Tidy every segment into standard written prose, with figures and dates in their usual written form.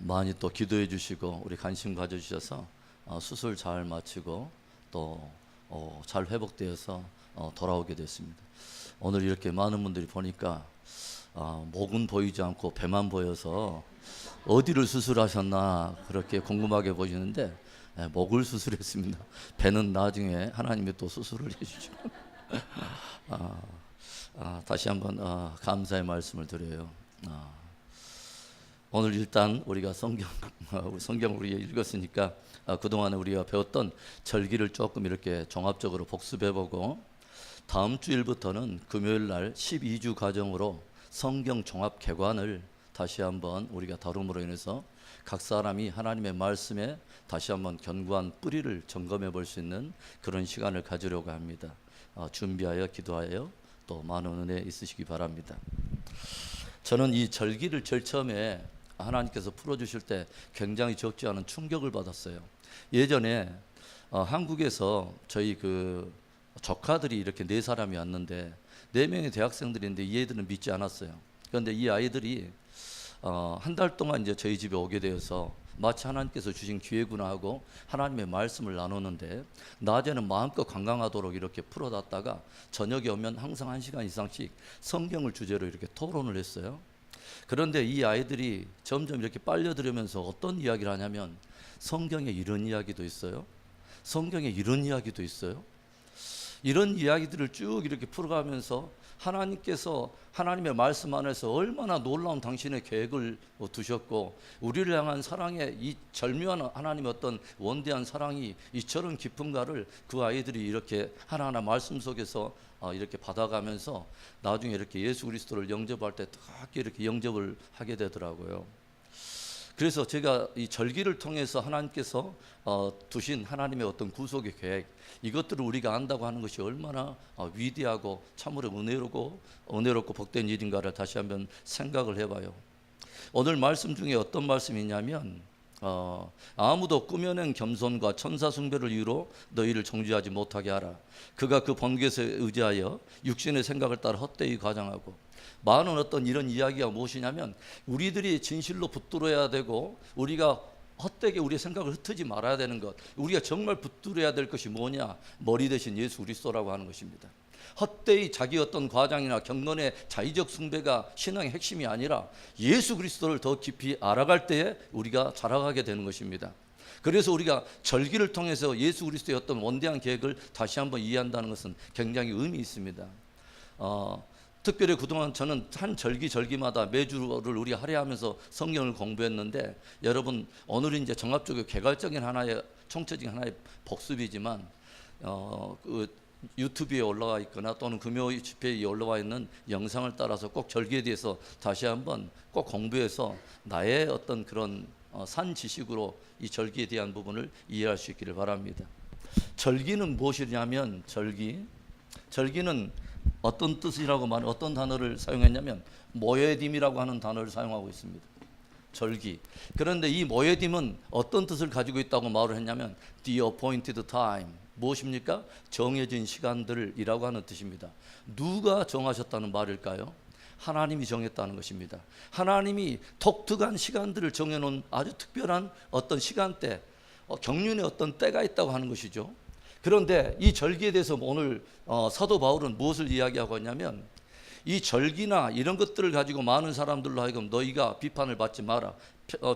많이 또 기도해 주시고 우리 관심 가져주셔서 수술 잘 마치고 또 잘 회복되어서 돌아오게 됐습니다. 오늘 이렇게 많은 분들이 보니까 목은 보이지 않고 배만 보여서 어디를 수술하셨나 그렇게 궁금하게 보시는데 목을 수술했습니다. 배는 나중에 하나님이 또 수술을 해주죠. 다시 한번 감사의 말씀을 드려요. 오늘 일단 우리가 성경을 우리가 읽었으니까 그동안 우리가 배웠던 절기를 조금 이렇게 종합적으로 복습해보고 다음 주일부터는 금요일 날 12주 과정으로 성경 종합 개관을 다시 한번 우리가 다룸으로 인해서 각 사람이 하나님의 말씀에 다시 한번 견고한 뿌리를 점검해 볼 수 있는 그런 시간을 가지려고 합니다. 준비하여 기도하여 또 많은 은혜 있으시기 바랍니다. 저는 이 절기를 제일 처음에 하나님께서 풀어주실 때 굉장히 적지 않은 충격을 받았어요. 예전에 한국에서 저희 그 조카들이 이렇게 4사람이 왔는데 4명의 대학생들인데 이 애들은 믿지 않았어요. 그런데 이 아이들이 한 달 동안 이제 저희 집에 오게 되어서 마치 하나님께서 주신 기회구나 하고 하나님의 말씀을 나누는데 낮에는 마음껏 관광하도록 이렇게 풀어놨다가 저녁에 오면 항상 1시간 이상씩 성경을 주제로 이렇게 토론을 했어요. 그런데 이 아이들이 점점 이렇게 빨려들으면서 어떤 이야기를 하냐면 성경에 이런 이야기도 있어요. 성경에 이런 이야기도 있어요. 이런 이야기들을 쭉 이렇게 풀어가면서 하나님께서 하나님의 말씀 안에서 얼마나 놀라운 당신의 계획을 두셨고 우리를 향한 사랑의 이 절묘한 하나님의 어떤 원대한 사랑이 이처럼 깊은가를 그 아이들이 이렇게 하나하나 말씀 속에서 이렇게 받아가면서 나중에 이렇게 예수 그리스도를 영접할 때 딱 이렇게 영접을 하게 되더라고요. 그래서 제가 이 절기를 통해서 하나님께서 두신 하나님의 어떤 구속의 계획, 이것들을 우리가 안다고 하는 것이 얼마나 위대하고 참으로 은혜롭고 복된 일인가를 다시 한번 생각을 해봐요. 오늘 말씀 중에 어떤 말씀이냐면 아무도 꾸며낸 겸손과 천사 숭배를 이유로 너희를 정죄하지 못하게 하라. 그가 그 번개에 의지하여 육신의 생각을 따라 헛되이 과장하고, 많은 어떤 이런 이야기가 무엇이냐면 우리들이 진실로 붙들어야 되고 우리가 헛되게 우리의 생각을 흩트지 말아야 되는 것, 우리가 정말 붙들어야 될 것이 뭐냐, 머리 대신 예수 그리스도라고 하는 것입니다. 헛되이 자기 어떤 과장이나 경건의 자의적 숭배가 신앙의 핵심이 아니라 예수 그리스도를 더 깊이 알아갈 때에 우리가 자라가게 되는 것입니다. 그래서 우리가 절기를 통해서 예수 그리스도의 어떤 원대한 계획을 다시 한번 이해한다는 것은 굉장히 의미 있습니다. 특별히 그동안 저는 한 절기마다 매주를 우리 할애하면서 성경을 공부했는데, 여러분 오늘은 이제 종합적이고 개괄적인 하나의 총체적인 하나의 복습이지만 그 유튜브에 올라와 있거나 또는 금요 집회에 올라와 있는 영상을 따라서 꼭 절기에 대해서 다시 한번 꼭 공부해서 나의 어떤 그런 산 지식으로 이 절기에 대한 부분을 이해할 수 있기를 바랍니다. 절기는 무엇이냐면 절기는 어떤 뜻이라고 어떤 단어를 사용했냐면 모에딤이라고 하는 단어를 사용하고 있습니다. 절기. 그런데 이 모에딤은 어떤 뜻을 가지고 있다고 말을 했냐면 the appointed time, 무엇입니까? 정해진 시간들이라고 하는 뜻입니다. 누가 정하셨다는 말일까요? 하나님이 정했다는 것입니다. 하나님이 독특한 시간들을 정해놓은 아주 특별한 어떤 시간대, 경륜의 어떤 때가 있다고 하는 것이죠. 그런데 이 절기에 대해서 오늘 사도 바울은 무엇을 이야기하고 있냐면 이 절기나 이런 것들을 가지고 많은 사람들로 하여금 너희가 비판을 받지 마라,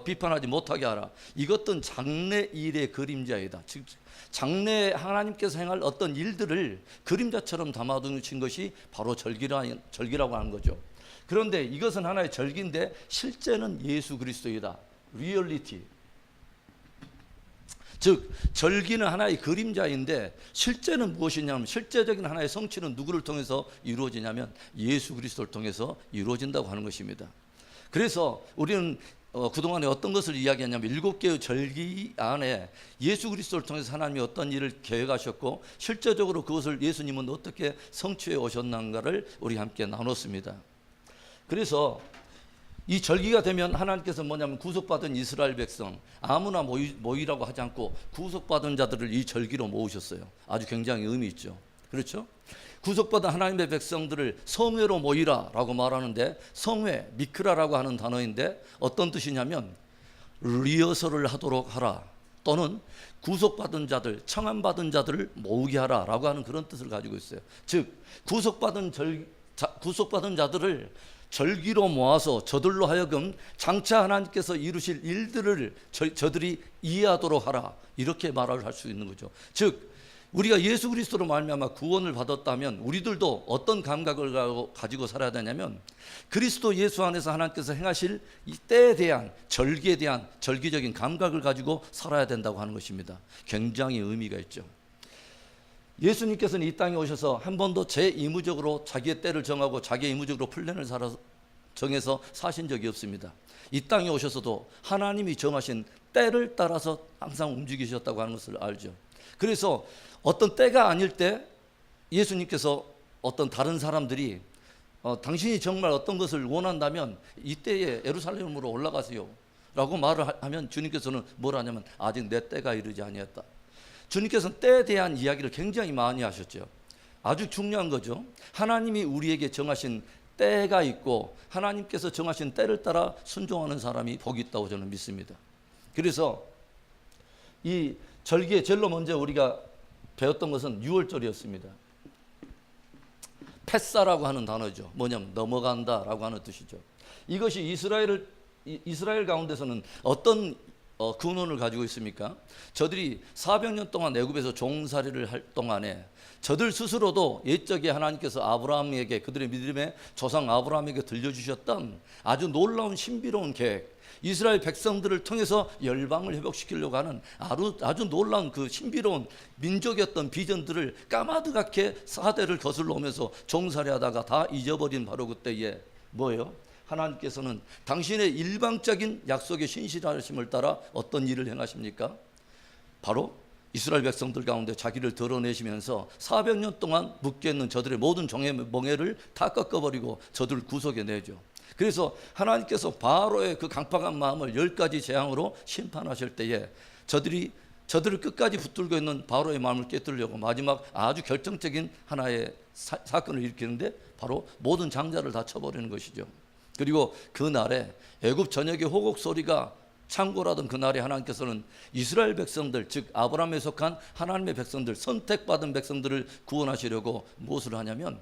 비판하지 못하게 하라. 이것은 장래 일의 그림자이다. 즉 장래에 하나님께서 행할 어떤 일들을 그림자처럼 담아두신 것이 바로 절기라고 하는 거죠. 그런데 이것은 하나의 절기인데 실제는 예수 그리스도이다. 리얼리티. 즉 절기는 하나의 그림자인데 실제는 무엇이냐면, 실제적인 하나의 성취는 누구를 통해서 이루어지냐면 예수 그리스도를 통해서 이루어진다고 하는 것입니다. 그래서 우리는 그동안에 어떤 것을 이야기했냐면 7개의 절기 안에 예수 그리스도를 통해서 하나님이 어떤 일을 계획하셨고 실제적으로 그것을 예수님은 어떻게 성취해 오셨는가를 우리 함께 나눴습니다. 그래서 이 절기가 되면 하나님께서 뭐냐면 구속받은 이스라엘 백성 아무나 모이라고 하지 않고 구속받은 자들을 이 절기로 모으셨어요. 아주 굉장히 의미 있죠. 그렇죠? 구속받은 하나님의 백성들을 성회로 모이라라고 말하는데, 성회, 미크라라고 하는 단어인데 어떤 뜻이냐면 리허설을 하도록 하라, 또는 구속받은 자들, 청함받은 자들을 모으게 하라라고 하는 그런 뜻을 가지고 있어요. 즉 구속받은 자들을 절기로 모아서 저들로 하여금 장차 하나님께서 이루실 일들을 저들이 이해하도록 하라, 이렇게 말을 할 수 있는 거죠. 즉 우리가 예수 그리스도로 말미암아 구원을 받았다면 우리들도 어떤 감각을 가지고 살아야 되냐면, 그리스도 예수 안에서 하나님께서 행하실 이 때에 대한, 절기에 대한 절기적인 감각을 가지고 살아야 된다고 하는 것입니다. 굉장히 의미가 있죠. 예수님께서는 이 땅에 오셔서 한 번도 제2무적으로 자기의 때를 정하고 자기 의무적으로 플랜을 정해서 사신 적이 없습니다. 이 땅에 오셔서도 하나님이 정하신 때를 따라서 항상 움직이셨다고 하는 것을 알죠. 그래서 어떤 때가 아닐 때 예수님께서 어떤 다른 사람들이 당신이 정말 어떤 것을 원한다면 이때에 예루살렘으로 올라가세요 라고 말을 하면 주님께서는 뭘 하냐면 아직 내 때가 이르지 아니했다. 주님께서는 때에 대한 이야기를 굉장히 많이 하셨죠. 아주 중요한 거죠. 하나님이 우리에게 정하신 때가 있고 하나님께서 정하신 때를 따라 순종하는 사람이 복이 있다고 저는 믿습니다. 그래서 이 절기의 제일로 먼저 우리가 배웠던 것은 유월절이었습니다. 패사라고 하는 단어죠. 뭐냐면 넘어간다라고 하는 뜻이죠. 이것이 이스라엘 가운데서는 어떤 근원을 가지고 있습니까? 저들이 400년 동안 애굽에서 종살이를 할 동안에 저들 스스로도 옛적에 하나님께서 아브라함에게, 그들의 믿음의 조상 아브라함에게 들려주셨던 아주 놀라운 신비로운 계획, 이스라엘 백성들을 통해서 열방을 회복시키려고 하는 아주 놀라운 그 신비로운 민족이었던 비전들을 까마득하게 4대를 거슬러 오면서 종살이하다가 다 잊어버린 바로 그때에 뭐예요? 하나님께서는 당신의 일방적인 약속의 신실하심을 따라 어떤 일을 행하십니까? 바로 이스라엘 백성들 가운데 자기를 드러내시면서 400년 동안 묶여있는 저들의 모든 종의 멍에를 다 꺾어버리고 저들을 구속해내죠. 그래서 하나님께서 바로의 그 강팍한 마음을 10가지 재앙으로 심판하실 때에 저들을 끝까지 붙들고 있는 바로의 마음을 깨뜨리려고 마지막 아주 결정적인 하나의 사건을 일으키는데 바로 모든 장자를 다 쳐버리는 것이죠. 그리고 그날에 애굽 전역의 호곡 소리가 창궐하던 그날에 하나님께서는 이스라엘 백성들, 즉 아브라함에 속한 하나님의 백성들, 선택받은 백성들을 구원하시려고 무엇을 하냐면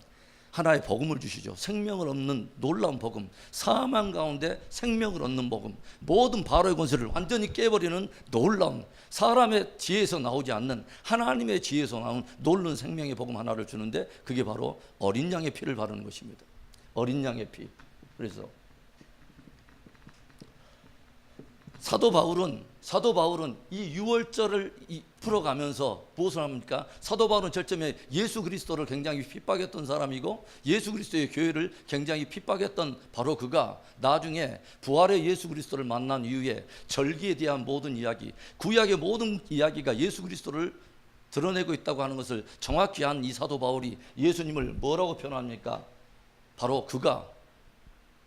하나의 복음을 주시죠. 생명을 얻는 놀라운 복음, 사망 가운데 생명을 얻는 복음, 모든 바로의 권세를 완전히 깨버리는 놀라운, 사람의 지혜에서 나오지 않는 하나님의 지혜에서 나온 놀라운 생명의 복음 하나를 주는데 그게 바로 어린 양의 피를 바르는 것입니다. 어린 양의 피. 그래서 사도 바울은 이 유월절을 풀어가면서 무엇을 합니까? 사도 바울은 절점에 예수 그리스도를 굉장히 핍박했던 사람이고 예수 그리스도의 교회를 굉장히 핍박했던 바로 그가 나중에 부활의 예수 그리스도를 만난 이후에 절기에 대한 모든 이야기, 구약의 모든 이야기가 예수 그리스도를 드러내고 있다고 하는 것을 정확히 한 이 사도 바울이 예수님을 뭐라고 표현합니까? 바로 그가,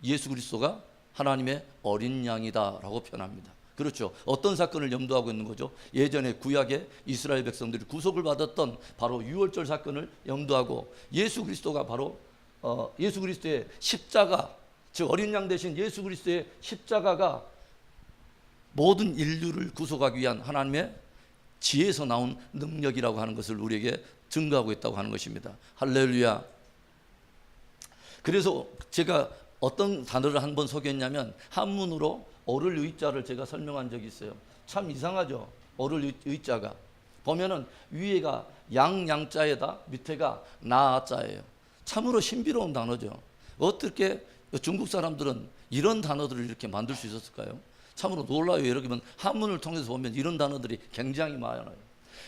예수 그리스도가 하나님의 어린 양이다라고 표현합니다. 그렇죠. 어떤 사건을 염두하고 있는 거죠? 예전에 구약의 이스라엘 백성들이 구속을 받았던 바로 유월절 사건을 염두하고 예수 그리스도가 바로 예수 그리스도의 십자가, 즉 어린 양 대신 예수 그리스도의 십자가가 모든 인류를 구속하기 위한 하나님의 지혜에서 나온 능력이라고 하는 것을 우리에게 증거하고 있다고 하는 것입니다. 할렐루야. 그래서 제가 어떤 단어를 한번 소개했냐면 한문으로 어를 의자를 제가 설명한 적이 있어요. 참 이상하죠. 어를 의자가 보면은 위에가 양자에다 밑에가 나자예요. 참으로 신비로운 단어죠. 어떻게 중국 사람들은 이런 단어들을 이렇게 만들 수 있었을까요? 참으로 놀라요. 여러분 한문을 통해서 보면 이런 단어들이 굉장히 많아요.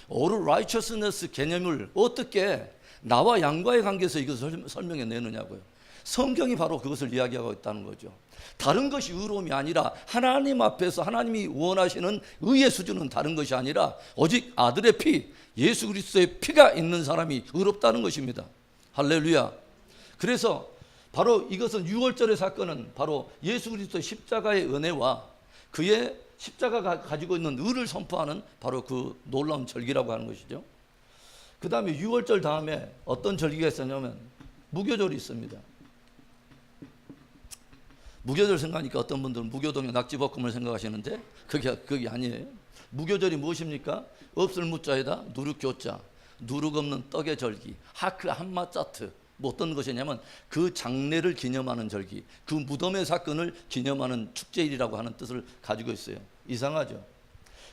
어를 righteousness 개념을 어떻게 나와 양과의 관계에서 이것을 설명해 내느냐고요. 성경이 바로 그것을 이야기하고 있다는 거죠. 다른 것이 의로움이 아니라 하나님 앞에서 하나님이 원하시는 의의 수준은 다른 것이 아니라 오직 아들의 피, 예수 그리스도의 피가 있는 사람이 의롭다는 것입니다. 할렐루야. 그래서 바로 이것은 유월절의 사건은 바로 예수 그리스도의 십자가의 은혜와 그의 십자가가 가지고 있는 의를 선포하는 바로 그 놀라운 절기라고 하는 것이죠. 그 다음에 유월절 다음에 어떤 절기가 있었냐면 무교절이 있습니다. 무교절 생각하니까 어떤 분들은 무교동의 낙지볶음을 생각하시는데 그게 아니에요. 무교절이 무엇입니까? 없을 무자에다 누룩교자, 누룩 없는 떡의 절기, 하크 한마짜트. 뭐 어떤 것이냐면 그 장례를 기념하는 절기, 그 무덤의 사건을 기념하는 축제일이라고 하는 뜻을 가지고 있어요. 이상하죠?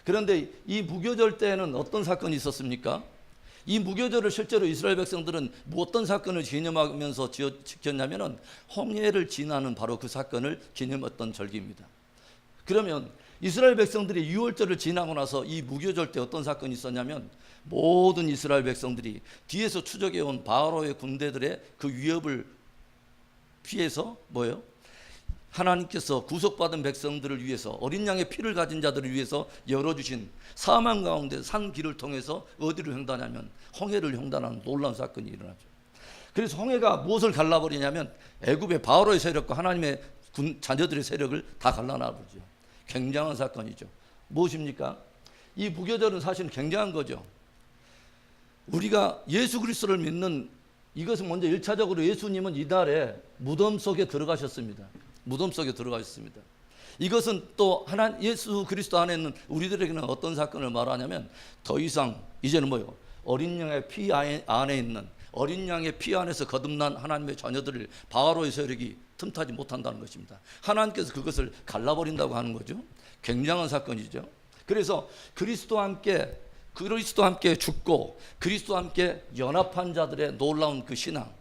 그런데 이 무교절 때에는 어떤 사건이 있었습니까? 이 무교절을 실제로 이스라엘 백성들은 어떤 사건을 기념하면서 지켰냐면은 홍해를 지나는 바로 그 사건을 기념했던 절기입니다. 그러면 이스라엘 백성들이 유월절을 지나고 나서 이 무교절 때 어떤 사건이 있었냐면 모든 이스라엘 백성들이 뒤에서 추적해 온 바로의 군대들의 그 위협을 피해서 뭐예요? 하나님께서 구속받은 백성들을 위해서 어린 양의 피를 가진 자들을 위해서 열어주신 사망 가운데 산 길을 통해서 어디를 횡단하냐면 홍해를 횡단하는 놀라운 사건이 일어나죠. 그래서 홍해가 무엇을 갈라버리냐면 애굽의 바로의 세력과 하나님의 자녀들의 세력을 다 갈라놔버리죠. 굉장한 사건이죠. 무엇입니까? 이 무교절은 사실 굉장한 거죠. 우리가 예수 그리스도를 믿는 이것은 먼저 1차적으로 예수님은 이달에 무덤 속에 들어가셨습니다. 무덤 속에 들어가셨습니다. 이것은 또 예수 그리스도 안에 있는 우리들에게는 어떤 사건을 말하냐면 더 이상 이제는 뭐요? 어린 양의 피 안에 있는 어린 양의 피 안에서 거듭난 하나님의 자녀들을 바로의 세력이 틈타지 못한다는 것입니다. 하나님께서 그것을 갈라버린다고 하는 거죠. 굉장한 사건이죠. 그래서 그리스도와 함께 죽고 그리스도와 함께 연합한 자들의 놀라운 그 신앙,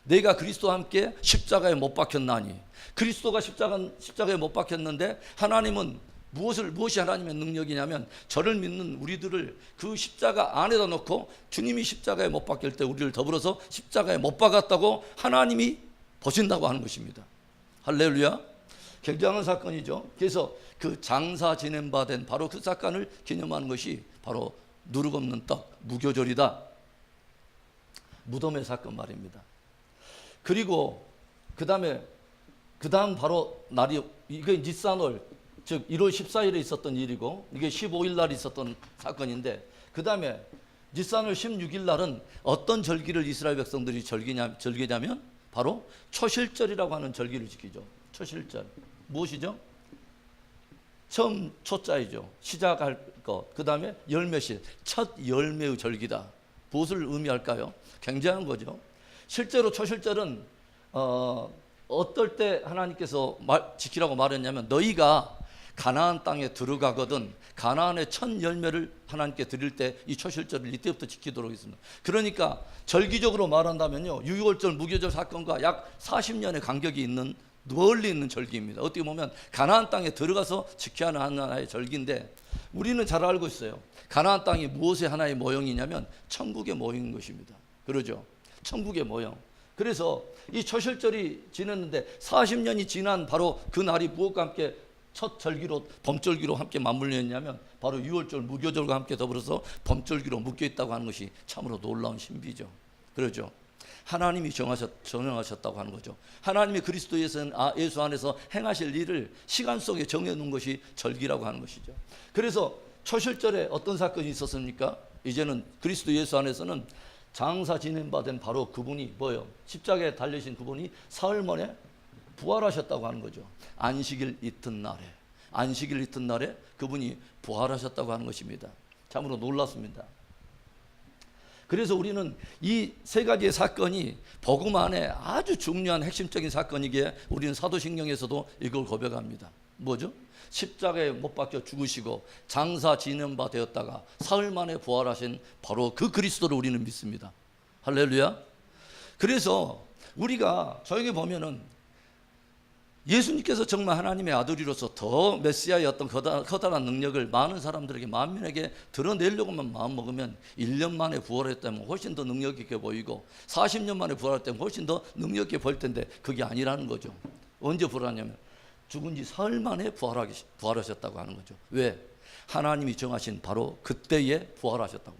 내가 그리스도와 함께 십자가에 못 박혔나니, 그리스도가 십자가에 못 박혔는데 하나님은 무엇이 하나님의 능력이냐면 저를 믿는 우리들을 그 십자가 안에다 놓고 주님이 십자가에 못 박힐 때 우리를 더불어서 십자가에 못 박았다고 하나님이 보신다고 하는 것입니다. 할렐루야. 굉장한 사건이죠. 그래서 그 장사 지낸 바 된 바로 그 사건을 기념하는 것이 바로 누룩 없는 떡, 무교절이다. 무덤의 사건 말입니다. 그리고 그 다음 바로 날이 이게 니산월, 즉 1월 14일에 있었던 일이고 이게 15일 날 있었던 사건인데, 그 다음에 니산월 16일 날은 어떤 절기를 이스라엘 백성들이 즐기냐면 바로 초실절이라고 하는 절기를 지키죠. 초실절 무엇이죠? 처음 초자이죠. 시작할 것. 그 다음에 열매실, 첫 열매의 절기다. 무엇을 의미할까요? 굉장한 거죠. 실제로 초실절은 어떨 때 하나님께서 지키라고 말했냐면 너희가 가나안 땅에 들어가거든 가나안의 첫 열매를 하나님께 드릴 때 이 초실절을 이때부터 지키도록 했습니다. 그러니까 절기적으로 말한다면요, 유월절 무교절 사건과 약 40년의 간격이 있는 멀리 있는 절기입니다. 어떻게 보면 가나안 땅에 들어가서 지켜야 하는 하나의 절기인데, 우리는 잘 알고 있어요. 가나안 땅이 무엇의 하나의 모형이냐면 천국의 모형인 것입니다. 그러죠? 천국의 모형. 그래서 이 초실절이 지났는데 40년이 지난 바로 그 날이 무엇과 함께 첫 절기로 범절기로 함께 맞물려 있냐면 바로 유월절 무교절과 함께 더불어서 범절기로 묶여 있다고 하는 것이 참으로 놀라운 신비죠. 그러죠? 하나님이 정하셨다고 하는 거죠. 하나님이 그리스도 예수 안에서 행하실 일을 시간 속에 정해놓은 것이 절기라고 하는 것이죠. 그래서 초실절에 어떤 사건이 있었습니까? 이제는 그리스도 예수 안에서는 장사 지낸 바 된 바로 그분이 뭐예요? 십자가에 달리신 그분이 사흘 만에 부활하셨다고 하는 거죠. 안식일 이튿날에 그분이 부활하셨다고 하는 것입니다. 참으로 놀랐습니다. 그래서 우리는 이 세 가지의 사건이 복음 안에 아주 중요한 핵심적인 사건이기에 우리는 사도신경에서도 이걸 고백합니다. 뭐죠? 십자가에 못 박혀 죽으시고 장사 지낸 바 되었다가 사흘 만에 부활하신 바로 그 그리스도를 우리는 믿습니다. 할렐루야. 그래서 우리가 저에게 보면은 예수님께서 정말 하나님의 아들이로서 더 메시아의 어떤 커다란 능력을 많은 사람들에게 만민에게 드러내려고만 마음먹으면 1년 만에 부활했다면 훨씬 더 능력 있게 보이고 40년 만에 부활했다면 훨씬 더 능력 있게 보일 텐데 그게 아니라는 거죠. 언제 부활하냐면 죽은 지 사흘 만에 부활하셨다고 하는 거죠. 왜? 하나님이 정하신 바로 그때에 부활하셨다고.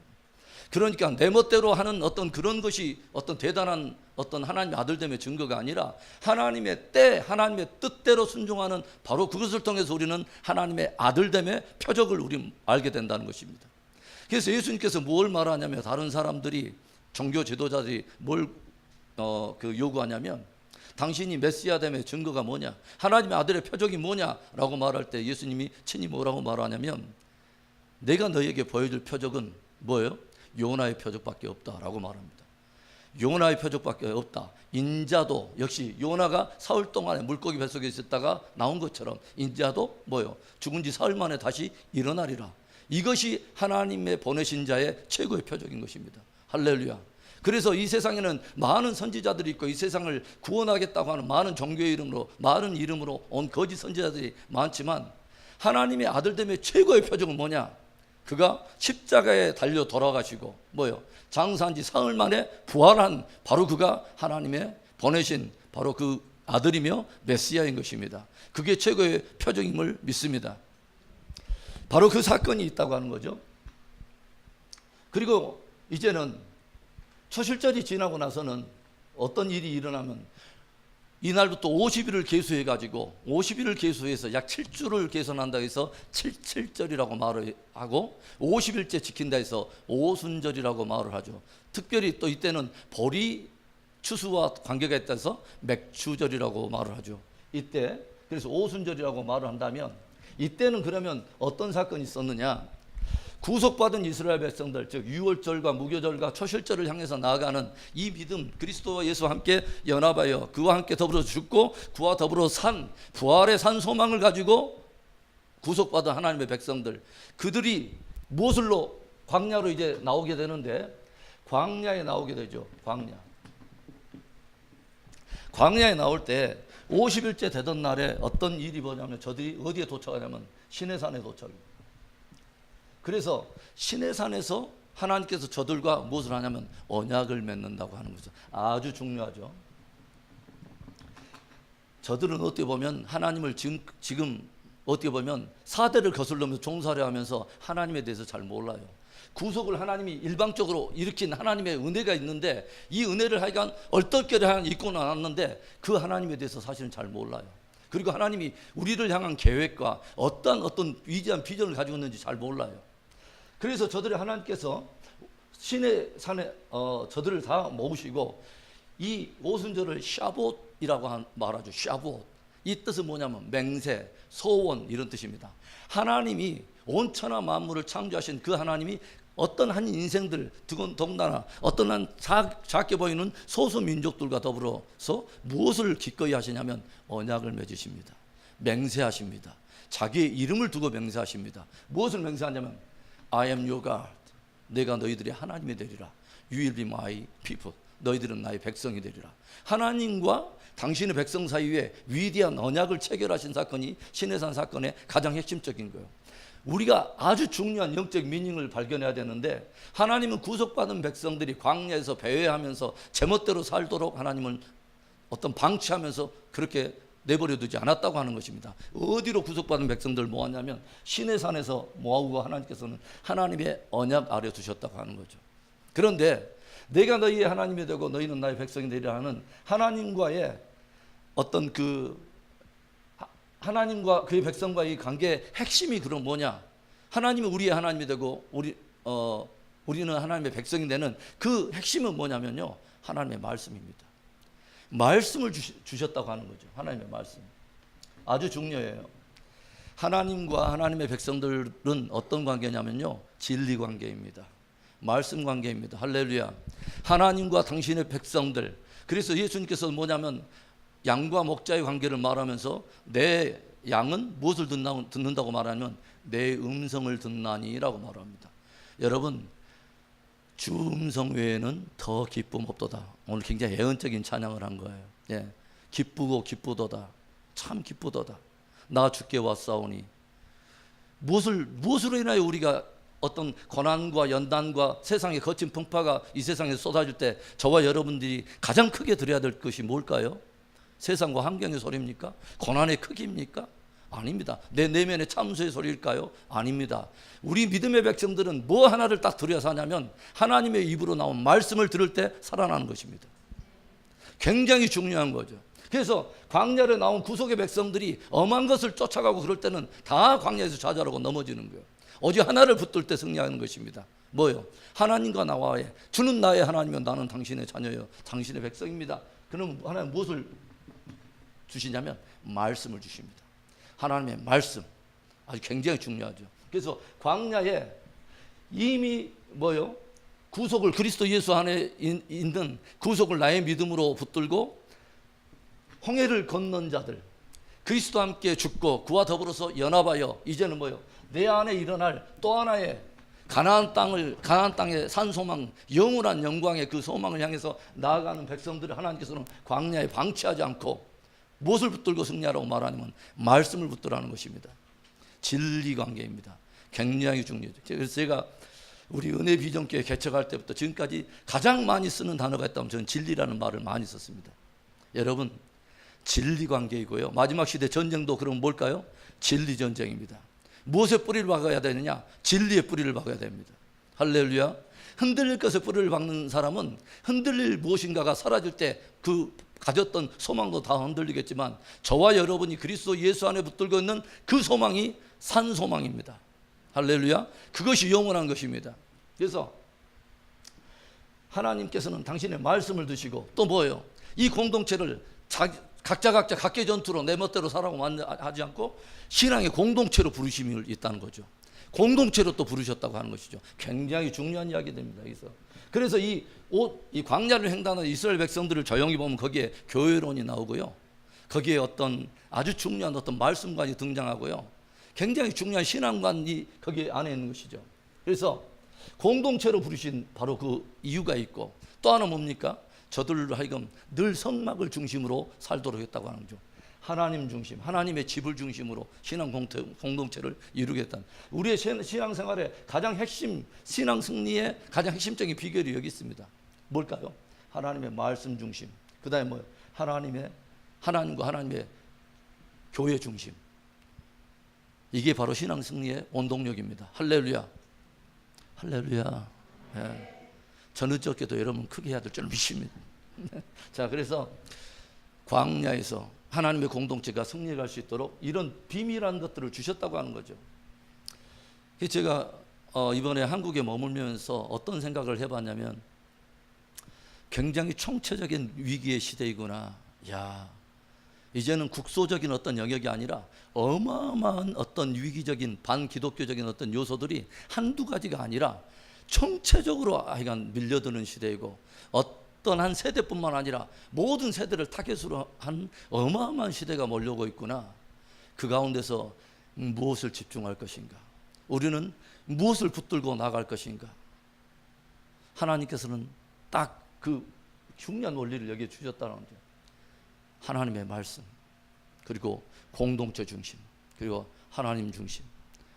그러니까 내 멋대로 하는 어떤 그런 것이 어떤 대단한 어떤 하나님의 아들됨의 증거가 아니라 하나님의 때, 하나님의 뜻대로 순종하는 바로 그것을 통해서 우리는 하나님의 아들됨의 표적을 우리 알게 된다는 것입니다. 그래서 예수님께서 뭘 말하냐면 다른 사람들이 종교 지도자들이 뭘 요구하냐면 당신이 메시아됨의 증거가 뭐냐, 하나님의 아들의 표적이 뭐냐라고 말할 때 예수님이 친히 뭐라고 말하냐면, 내가 너에게 보여줄 표적은 뭐예요? 요나의 표적밖에 없다라고 말합니다. 요나의 표적밖에 없다. 인자도 역시 요나가 사흘 동안에 물고기 뱃속에 있었다가 나온 것처럼 인자도 뭐예요? 죽은 지 사흘 만에 다시 일어나리라. 이것이 하나님의 보내신 자의 최고의 표적인 것입니다. 할렐루야. 그래서 이 세상에는 많은 선지자들이 있고 이 세상을 구원하겠다고 하는 많은 종교의 이름으로, 많은 이름으로 온 거짓 선지자들이 많지만, 하나님의 아들됨의 최고의 표적은 뭐냐? 그가 십자가에 달려 돌아가시고 뭐요? 장사한 지 사흘 만에 부활한 바로 그가 하나님의 보내신 바로 그 아들이며 메시아인 것입니다. 그게 최고의 표적임을 믿습니다. 바로 그 사건이 있다고 하는 거죠. 그리고 이제는 초실절이 지나고 나서는 어떤 일이 일어나면, 이날부터 50일을 계수해 가지고 50일을 계수해서 약 7주를 계산한다 해서 77절이라고 말을 하고, 50일째 지킨다 해서 오순절이라고 말을 하죠. 특별히 또 이때는 보리 추수와 관계가 있다 해서 맥추절이라고 말을 하죠. 이때 그래서 오순절이라고 말을 한다면, 이때는 그러면 어떤 사건이 있었느냐? 구속받은 이스라엘 백성들, 즉 유월절과 무교절과 초실절을 향해서 나아가는 이 믿음, 그리스도와 예수와 함께 연합하여 그와 함께 더불어 죽고 그와 더불어 산 부활의 산 소망을 가지고 구속받은 하나님의 백성들, 그들이 무엇을로 광야로 이제 나오게 되는데, 광야에 나오게 되죠. 광야에 나올 때 50일째 되던 날에 어떤 일이 뭐냐면, 저들이 어디에 도착하냐면 시내산에 도착합니다. 그래서 시내산에서 하나님께서 저들과 무엇을 하냐면 언약을 맺는다고 하는 거죠. 아주 중요하죠. 저들은 어떻게 보면 하나님을 지금 어떻게 보면 4대를 거슬러면서 종살이 하면서 하나님에 대해서 잘 몰라요. 구속을 하나님이 일방적으로 일으킨 하나님의 은혜가 있는데, 이 은혜를 하여간 얼떨결에 입고 나왔는데 그 하나님에 대해서 사실은 잘 몰라요. 그리고 하나님이 우리를 향한 계획과 어떤 위대한 비전을 가지고 있는지 잘 몰라요. 그래서 저들이 하나님께서 시내산에 저들을 다 모으시고 이 오순절을 샤봇이라고 말하죠. 샤봇. 이 뜻은 뭐냐면 맹세, 소원 이런 뜻입니다. 하나님이 온 천하 만물을 창조하신 그 하나님이 어떤 한 인생들, 더군다나 어떤 한 작게 보이는 소수 민족들과 더불어서 무엇을 기꺼이 하시냐면 언약을 맺으십니다. 맹세하십니다. 자기의 이름을 두고 맹세하십니다. 무엇을 맹세하냐면 I am your God. 내가 너희들의 하나님이 되리라. You will be my people. 너희들은 나의 백성이 되리라. 하나님과 당신의 백성 사이에 위대한 언약을 체결하신 사건이 시내산 사건의 가장 핵심적인 거예요. 우리가 아주 중요한 영적 미닝을 발견해야 되는데, 하나님은 구속받은 백성들이 광야에서 배회하면서 제멋대로 살도록 하나님은 어떤 방치하면서 그렇게 내버려 두지 않았다고 하는 것입니다. 어디로 구속받은 백성들을 모았냐면 시내산에서 모아오고 하나님께서는 하나님의 언약 아래 두셨다고 하는 거죠. 그런데 내가 너희의 하나님이 되고 너희는 나의 백성이 되리라 하는 하나님과의 어떤 하나님과 그의 백성과의 관계의 핵심이 그럼 뭐냐? 하나님은 우리의 하나님이 되고 우리는 하나님의 백성이 되는 그 핵심은 뭐냐면요, 하나님의 말씀입니다. 말씀을 주셨다고 하는 거죠. 하나님의 말씀 아주 중요해요. 하나님과 하나님의 백성들은 어떤 관계냐면요, 진리 관계입니다. 말씀 관계입니다. 할렐루야. 하나님과 당신의 백성들, 그래서 예수님께서 뭐냐면 양과 목자의 관계를 말하면서 내 양은 무엇을 듣는다고 말하면 내 음성을 듣나니라고 말합니다. 여러분, 주 음성 외에는 더 기쁨 없도다. 오늘 굉장히 예언적인 찬양을 한 거예요. 예, 기쁘고 기쁘도다. 참 기쁘도다. 나 주께 왔사오니. 무엇으로 인하여 우리가 어떤 고난과 연단과 세상의 거친 풍파가 이 세상에 쏟아질 때 저와 여러분들이 가장 크게 들어야 될 것이 뭘까요? 세상과 환경의 소리입니까? 고난의 크기입니까? 아닙니다. 내 내면의 참소의 소리일까요? 아닙니다. 우리 믿음의 백성들은 뭐 하나를 딱 들여야 사냐면 하나님의 입으로 나온 말씀을 들을 때 살아나는 것입니다. 굉장히 중요한 거죠. 그래서 광야에 나온 구속의 백성들이 엄한 것을 쫓아가고 그럴 때는 다 광야에서 좌절하고 넘어지는 거예요. 오직 하나를 붙들 때 승리하는 것입니다. 뭐요? 하나님과 나와의, 주는 나의 하나님이요 나는 당신의 자녀요 당신의 백성입니다. 그럼 하나님 무엇을 주시냐면 말씀을 주십니다. 하나님의 말씀 아주 굉장히 중요하죠. 그래서 광야에 이미 뭐요? 구속을 그리스도 예수 안에 있는 구속을 나의 믿음으로 붙들고 홍해를 건넌 자들, 그리스도와 함께 죽고 그와 더불어서 연합하여 이제는 뭐요? 내 안에 일어날 또 하나의 가나안 땅의 산 소망, 영원한 영광의 그 소망을 향해서 나아가는 백성들을 하나님께서는 광야에 방치하지 않고 무엇을 붙들고 승리하라고 말하냐면 말씀을 붙들라는 것입니다. 진리 관계입니다. 굉장히 중요하죠. 그래서 제가 우리 은혜 비전교회 개척할 때부터 지금까지 가장 많이 쓰는 단어가 있다면 저는 진리라는 말을 많이 썼습니다. 여러분, 진리 관계이고요. 마지막 시대 전쟁도 그럼 뭘까요? 진리 전쟁입니다. 무엇의 뿌리를 박아야 되느냐? 진리의 뿌리를 박아야 됩니다. 할렐루야. 흔들릴 것에 뿌리를 박는 사람은 흔들릴 무엇인가가 사라질 때 그 가졌던 소망도 다 흔들리겠지만 저와 여러분이 그리스도 예수 안에 붙들고 있는 그 소망이 산 소망입니다. 할렐루야. 그것이 영원한 것입니다. 그래서 하나님께서는 당신의 말씀을 두시고 또 뭐예요? 이 공동체를 각자 각계 전투로 내 멋대로 살라고 하지 않고 신앙의 공동체로 부르심이 있다는 거죠. 공동체로 또 부르셨다고 하는 것이죠. 굉장히 중요한 이야기입니다. 그래서 이 광야를 횡단하는 이스라엘 백성들을 조용히 보면 거기에 교회론이 나오고요. 거기에 어떤 아주 중요한 어떤 말씀관이 등장하고요. 굉장히 중요한 신앙관이 거기 안에 있는 것이죠. 그래서 공동체로 부르신 바로 그 이유가 있고 또 하나 뭡니까? 저들로 하여금 늘 성막을 중심으로 살도록 했다고 하는 거죠. 하나님 중심, 하나님의 집을 중심으로 신앙 공동체를 이루겠다는 우리의 신앙생활의 가장 핵심, 신앙 승리의 가장 핵심적인 비결이 여기 있습니다. 뭘까요? 하나님의 말씀 중심, 그 다음에 뭐예요? 하나님과 하나님의 교회 중심. 이게 바로 신앙 승리의 원동력입니다. 할렐루야. 할렐루야. 예. 저 늦었게도 여러분 크게 해야 될 줄 믿습니다. 자, 그래서 광야에서 하나님의 공동체가 승리할 수 있도록 이런 비밀한 것들을 주셨다고 하는 거죠. 제가 이번에 한국에 머물면서 어떤 생각을 해봤냐면 굉장히 총체적인 위기의 시대이구나. 야, 이제는 국소적인 어떤 영역이 아니라 어마어마한 어떤 위기적인 반기독교적인 어떤 요소들이 한두 가지가 아니라 총체적으로 하여간 밀려드는 시대이고 어떤 한 세대뿐만 아니라 모든 세대를 타겟으로 한 어마어마한 시대가 몰려오고 있구나. 그 가운데서 무엇을 집중할 것인가? 우리는 무엇을 붙들고 나갈 것인가? 하나님께서는 딱 그 중요한 원리를 여기에 주셨다는 거죠. 하나님의 말씀, 그리고 공동체 중심, 그리고 하나님 중심.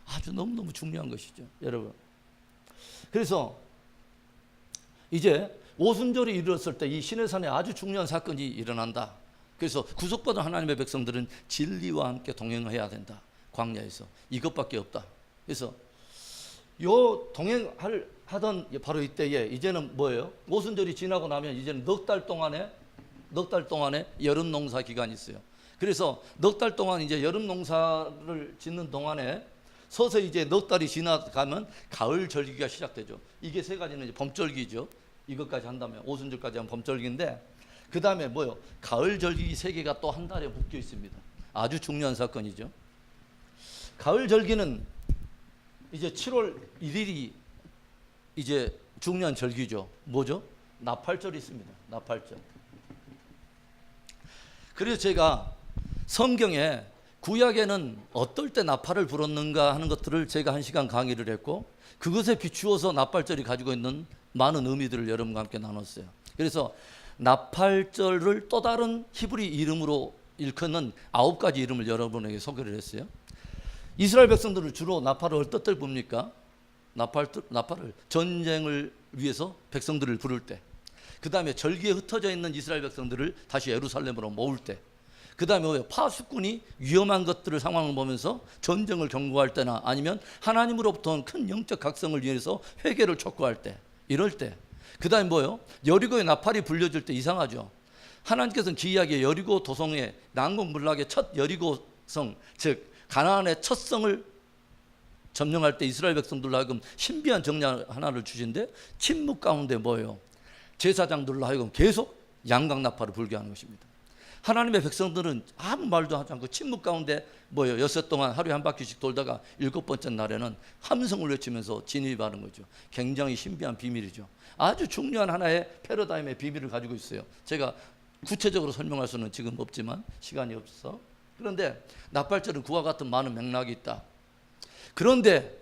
아주 너무너무 중요한 것이죠, 여러분. 그래서 이제 오순절이 이르렀을 때 이 시내산에 아주 중요한 사건이 일어난다. 그래서 구속받은 하나님의 백성들은 진리와 함께 동행해야 된다. 광야에서 이것밖에 없다. 그래서 요 동행하던 바로 이때에 이제는 뭐예요? 오순절이 지나고 나면 이제는 넉 달 동안에 여름 농사 기간이 있어요. 그래서 넉 달 동안 이제 여름 농사를 짓는 동안에 서서히 이제 넉 달이 지나가면 가을 절기가 시작되죠. 이게 세 가지는 이제 범절기죠. 이것까지 한다면 오순절까지 하면 범절기인데 그 다음에 뭐요? 가을 절기 세 개가 또 한 달에 묶여 있습니다. 아주 중요한 사건이죠. 가을 절기는 이제 7월 1일이 이제 중요한 절기죠. 뭐죠? 나팔절이 있습니다. 나팔절. 그래서 제가 성경에 구약에는 어떨 때 나팔을 불었는가 하는 것들을 제가 1시간 강의를 했고 그것에 비추어서 나팔절이 가지고 있는 많은 의미들을 여러분과 함께 나눴어요. 그래서 나팔절을 또 다른 히브리 이름으로 일컫는 9가지 이름을 여러분에게 소개를 했어요. 이스라엘 백성들을 주로 나팔을 어떨 봅니까? 나팔을 전쟁을 위해서 백성들을 부를 때, 그 다음에 절기에 흩어져 있는 이스라엘 백성들을 다시 예루살렘으로 모을 때, 그 다음에 파수꾼이 위험한 것들을 상황을 보면서 전쟁을 경고할 때나 아니면 하나님으로부터 온 큰 영적 각성을 위해서 회개를 촉구할 때, 이럴 때, 그 다음에 뭐요? 여리고의 나팔이 불려질 때 이상하죠. 하나님께서는 기이하게 여리고 도성의 난공불락의 첫 여리고성, 즉 가나안의 첫 성을 점령할 때 이스라엘 백성들로 하여금 신비한 정략 하나를 주신데 침묵 가운데 뭐예요? 제사장들로 하여금 계속 양각 나팔을 불게 하는 것입니다. 하나님의 백성들은 아무 말도 하지 않고 침묵 가운데 뭐예요? 엿새 동안 하루에 한 바퀴씩 돌다가 7번째 날에는 함성을 외치면서 진입하는 거죠. 굉장히 신비한 비밀이죠. 아주 중요한 하나의 패러다임의 비밀을 가지고 있어요. 제가 구체적으로 설명할 수는 지금 없지만 시간이 없어서. 그런데 나팔절은 그와 같은 많은 맥락이 있다. 그런데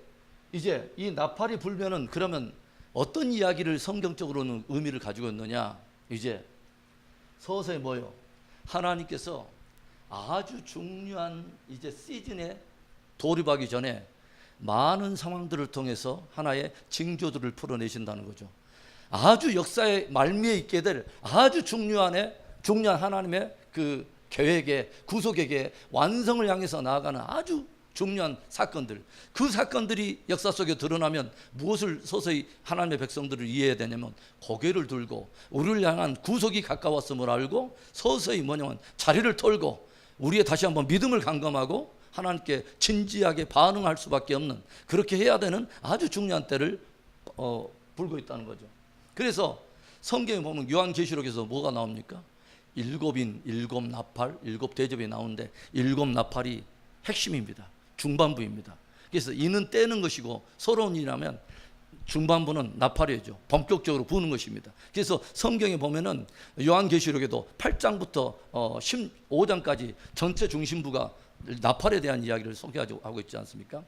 이제 이 나팔이 불면은 그러면 어떤 이야기를 성경적으로는 의미를 가지고 있느냐? 이제 서서히 뭐요? 하나님께서 아주 중요한 이제 시즌에 돌입하기 전에 많은 상황들을 통해서 하나의 징조들을 풀어내신다는 거죠. 아주 역사의 말미에 있게 될 아주 중요한 하나님의 그 계획의 구속의 완성을 향해서 나아가는 아주 중요한 사건들, 그 사건들이 역사 속에 드러나면 무엇을 서서히 하나님의 백성들을 이해해야 되냐면 고개를 들고 우리를 향한 구속이 가까웠음을 알고 서서히 뭐냐면 자리를 털고 우리의 다시 한번 믿음을 강건하고 하나님께 진지하게 반응할 수밖에 없는, 그렇게 해야 되는 아주 중요한 때를 불고 있다는 거죠. 그래서 성경에 보면 요한계시록에서 뭐가 나옵니까? 7인, 7나팔, 7대접이 나오는데 7나팔이 핵심입니다. 중반부입니다. 그래서 이는 떼는 것이고 서러운 일이라면 중반부는 나팔이죠. 본격적으로 부는 것입니다. 그래서 성경에 보면은 요한계시록에도 8장부터 15장까지 전체 중심부가 나팔에 대한 이야기를 소개하고 있지 않습니까?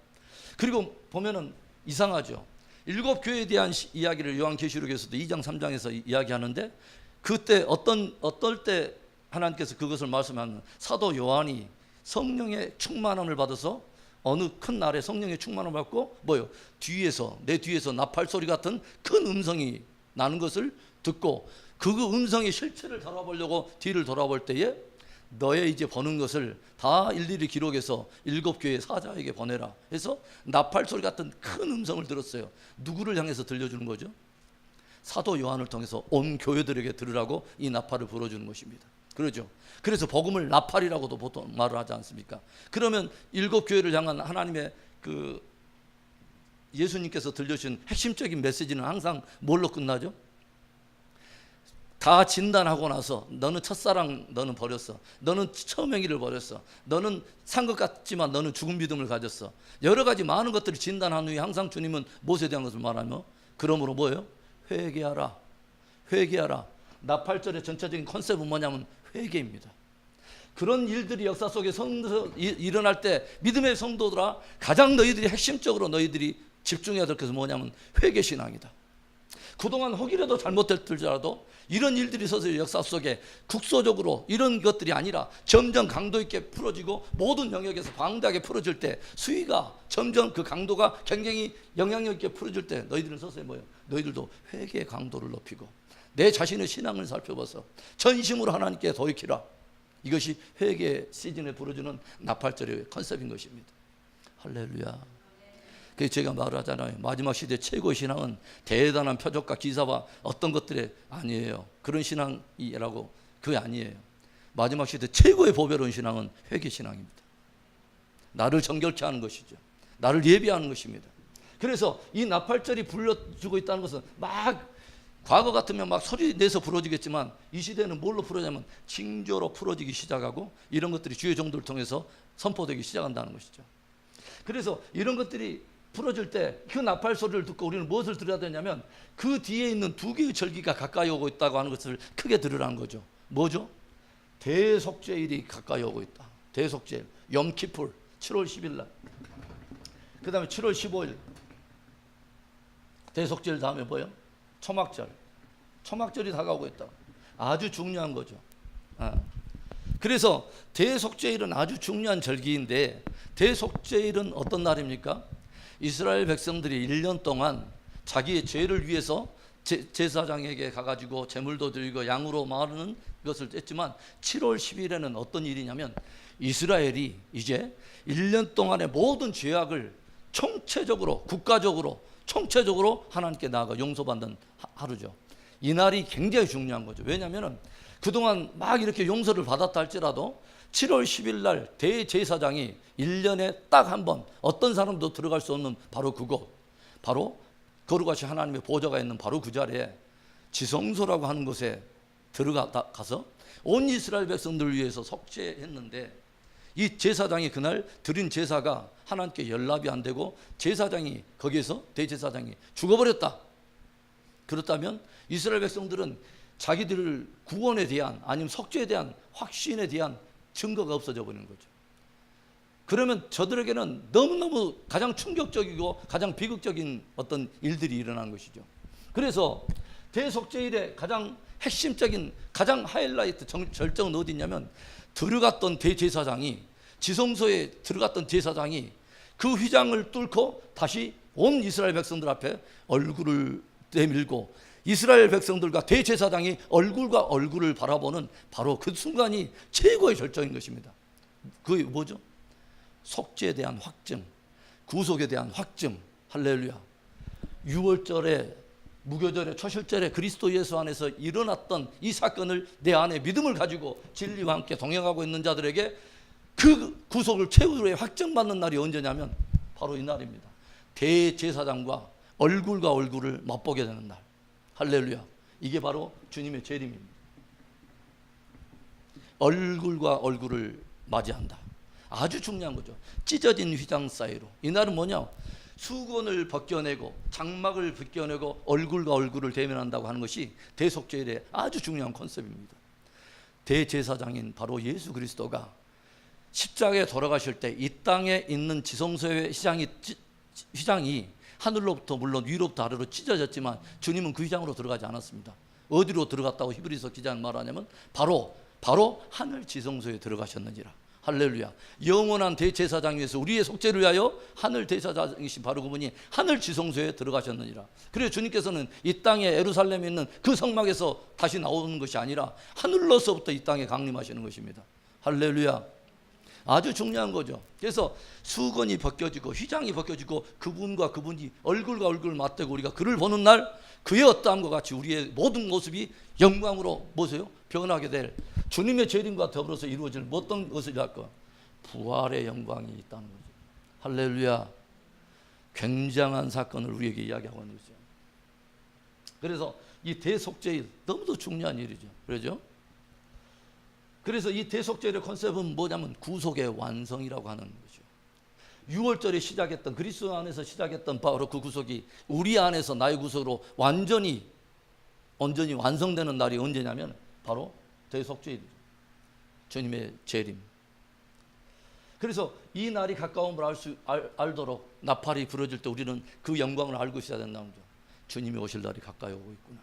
그리고 보면은 이상하죠. 7교회에 대한 이야기를 요한계시록에서도 2장 3장에서 이야기하는데 그때 어떨 때 하나님께서 그것을 말씀하는 사도 요한이 성령의 충만함을 받아서 어느 큰 날에 성령의 충만함을 받고 뭐요? 내 뒤에서 나팔 소리 같은 큰 음성이 나는 것을 듣고 그 음성의 실체를 돌아보려고 뒤를 돌아볼 때에 너의 이제 보는 것을 다 일일이 기록해서 7교회 사자에게 보내라 해서 나팔 소리 같은 큰 음성을 들었어요. 누구를 향해서 들려주는 거죠? 사도 요한을 통해서 온 교회들에게 들으라고 이 나팔을 불어주는 것입니다. 그러죠. 그래서 복음을 나팔이라고도 보통 말을 하지 않습니까? 그러면 7교회를 향한 하나님의 그 예수님께서 들려주신 핵심적인 메시지는 항상 뭘로 끝나죠? 다 진단하고 나서 너는 첫사랑 너는 버렸어. 너는 처음 행위를 버렸어. 너는 산 것 같지만 너는 죽은 믿음을 가졌어. 여러 가지 많은 것들을 진단한 후에 항상 주님은 무엇에 대한 것을 말하며 그러므로 뭐예요? 회개하라. 회개하라. 나팔절의 전체적인 컨셉은 뭐냐면 회개입니다. 그런 일들이 역사 속에 일어날 때 믿음의 성도들아 가장 너희들이 핵심적으로 너희들이 집중해야 될 것은 뭐냐면 회개신앙이다. 그동안 혹이라도 잘못됐을지라도 이런 일들이 서서히 역사 속에 국소적으로 이런 것들이 아니라 점점 강도 있게 풀어지고 모든 영역에서 방대하게 풀어질 때 수위가 점점 그 강도가 굉장히 영향력 있게 풀어질 때 너희들은 서서히 뭐예요? 너희들도 회개의 강도를 높이고 내 자신의 신앙을 살펴봐서 전심으로 하나님께 돌이키라. 이것이 회개 시즌에 부르주는 나팔절의 컨셉인 것입니다. 할렐루야. 그래서 제가 말하잖아요. 마지막 시대 최고의 신앙은 대단한 표적과 기사와 어떤 것들이 아니에요. 그런 신앙이라고 그게 아니에요. 마지막 시대 최고의 보배로운 신앙은 회개 신앙입니다. 나를 정결케 하는 것이죠. 나를 예비하는 것입니다. 그래서 이 나팔절이 불려주고 있다는 것은 막 과거 같으면 막 소리 내서 부러지겠지만 이 시대는 뭘로 풀어지냐면 징조로 풀어지기 시작하고 이런 것들이 주의 종들을 통해서 선포되기 시작한다는 것이죠. 그래서 이런 것들이 풀어질 때 그 나팔 소리를 듣고 우리는 무엇을 들어야 되냐면 그 뒤에 있는 2개의 절기가 가까이 오고 있다고 하는 것을 크게 들으라는 거죠. 뭐죠? 대속죄일이 가까이 오고 있다. 대속죄일, 염키풀 7월 10일 날, 그 다음에 7월 15일 대속죄일 다음에 뭐예요? 초막절. 초막절이 다가오고 있다. 아주 중요한 거죠. 그래서 대속죄일은 아주 중요한 절기인데 대속죄일은 어떤 날입니까? 이스라엘 백성들이 1년 동안 자기의 죄를 위해서 제사장에게 가가지고 제물도 드리고 양으로 마르는 것을 했지만 7월 10일에는 어떤 일이냐면 이스라엘이 이제 1년 동안의 모든 죄악을 총체적으로 국가적으로 총체적으로 하나님께 나아가 용서받는 하루죠. 이 날이 굉장히 중요한 거죠. 왜냐하면 그동안 막 이렇게 용서를 받았다 할지라도 7월 10일 날 대제사장이 1년에 딱 한 번 어떤 사람도 들어갈 수 없는 바로 그곳, 바로 거룩하신 하나님의 보좌가 있는 바로 그 자리에 지성소라고 하는 곳에 들어가서 온 이스라엘 백성들을 위해서 속죄했는데 이 제사장이 그날 드린 제사가 하나님께 연락이 안 되고 제사장이 거기에서 대제사장이 죽어버렸다. 그렇다면 이스라엘 백성들은 자기들 구원에 대한 아니면 속죄에 대한 확신에 대한 증거가 없어져 버리는 거죠. 그러면 저들에게는 너무너무 가장 충격적이고 가장 비극적인 어떤 일들이 일어난 것이죠. 그래서 대속죄일의 가장 핵심적인 가장 하이라이트 절정은 어디 있냐면 들어갔던 대제사장이 지성소에 들어갔던 제사장이 그 휘장을 뚫고 다시 온 이스라엘 백성들 앞에 얼굴을 내밀고 이스라엘 백성들과 대제사장이 얼굴과 얼굴을 바라보는 바로 그 순간이 최고의 절정인 것입니다. 그게 뭐죠? 속죄에 대한 확증, 구속에 대한 확증. 할렐루야. 유월절에 무교절에 초실절에 그리스도 예수 안에서 일어났던 이 사건을 내 안에 믿음을 가지고 진리와 함께 동행하고 있는 자들에게 그 구속을 최후의 확정받는 날이 언제냐면 바로 이 날입니다. 대제사장과 얼굴과 얼굴을 맛보게 되는 날. 할렐루야. 이게 바로 주님의 재림입니다. 얼굴과 얼굴을 맞이한다. 아주 중요한 거죠. 찢어진 휘장 사이로. 이날은 뭐냐? 수건을 벗겨내고 장막을 벗겨내고 얼굴과 얼굴을 대면한다고 하는 것이 대속죄일의 아주 중요한 컨셉입니다. 대제사장인 바로 예수 그리스도가 십자가에 돌아가실 때 이 땅에 있는 지성소의 휘장이 하늘로부터 물론 위로부터 아래로 찢어졌지만 주님은 그 휘장으로 들어가지 않았습니다. 어디로 들어갔다고 히브리서 기자는 말하냐면 바로 하늘 지성소에 들어가셨느니라. 할렐루야. 영원한 대제사장 위에서 우리의 속죄를 위하여 하늘 대제사장이신 바로 그분이 하늘 지성소에 들어가셨느니라. 그래서 주님께서는 이 땅에 예루살렘에 있는 그 성막에서 다시 나오는 것이 아니라 하늘로서부터 이 땅에 강림하시는 것입니다. 할렐루야. 아주 중요한 거죠. 그래서 수건이 벗겨지고 휘장이 벗겨지고 그분과 그분이 얼굴과 얼굴을 맞대고 우리가 그를 보는 날 그의 어떠함과 같이 우리의 모든 모습이 영광으로 뭐세요? 변하게 될 주님의 재림과 더불어서 이루어질 어떤 것을 할까? 부활의 영광이 있다는 거죠. 할렐루야. 굉장한 사건을 우리에게 이야기하고 있는 거죠. 그래서 이 대속죄일 너무도 중요한 일이죠. 그렇죠? 그래서 이 대속죄일의 컨셉은 뭐냐면 구속의 완성이라고 하는 거죠. 6월절에 시작했던 그리스도 안에서 시작했던 바로 그 구속이 우리 안에서 나의 구속으로 완전히 완성되는 날이 언제냐면 바로 대속죄일이죠. 주님의 재림. 그래서 이 날이 가까움을 알도록 나팔이 부러질 때 우리는 그 영광을 알고 있어야 된다는 거죠. 주님이 오실 날이 가까이 오고 있구나.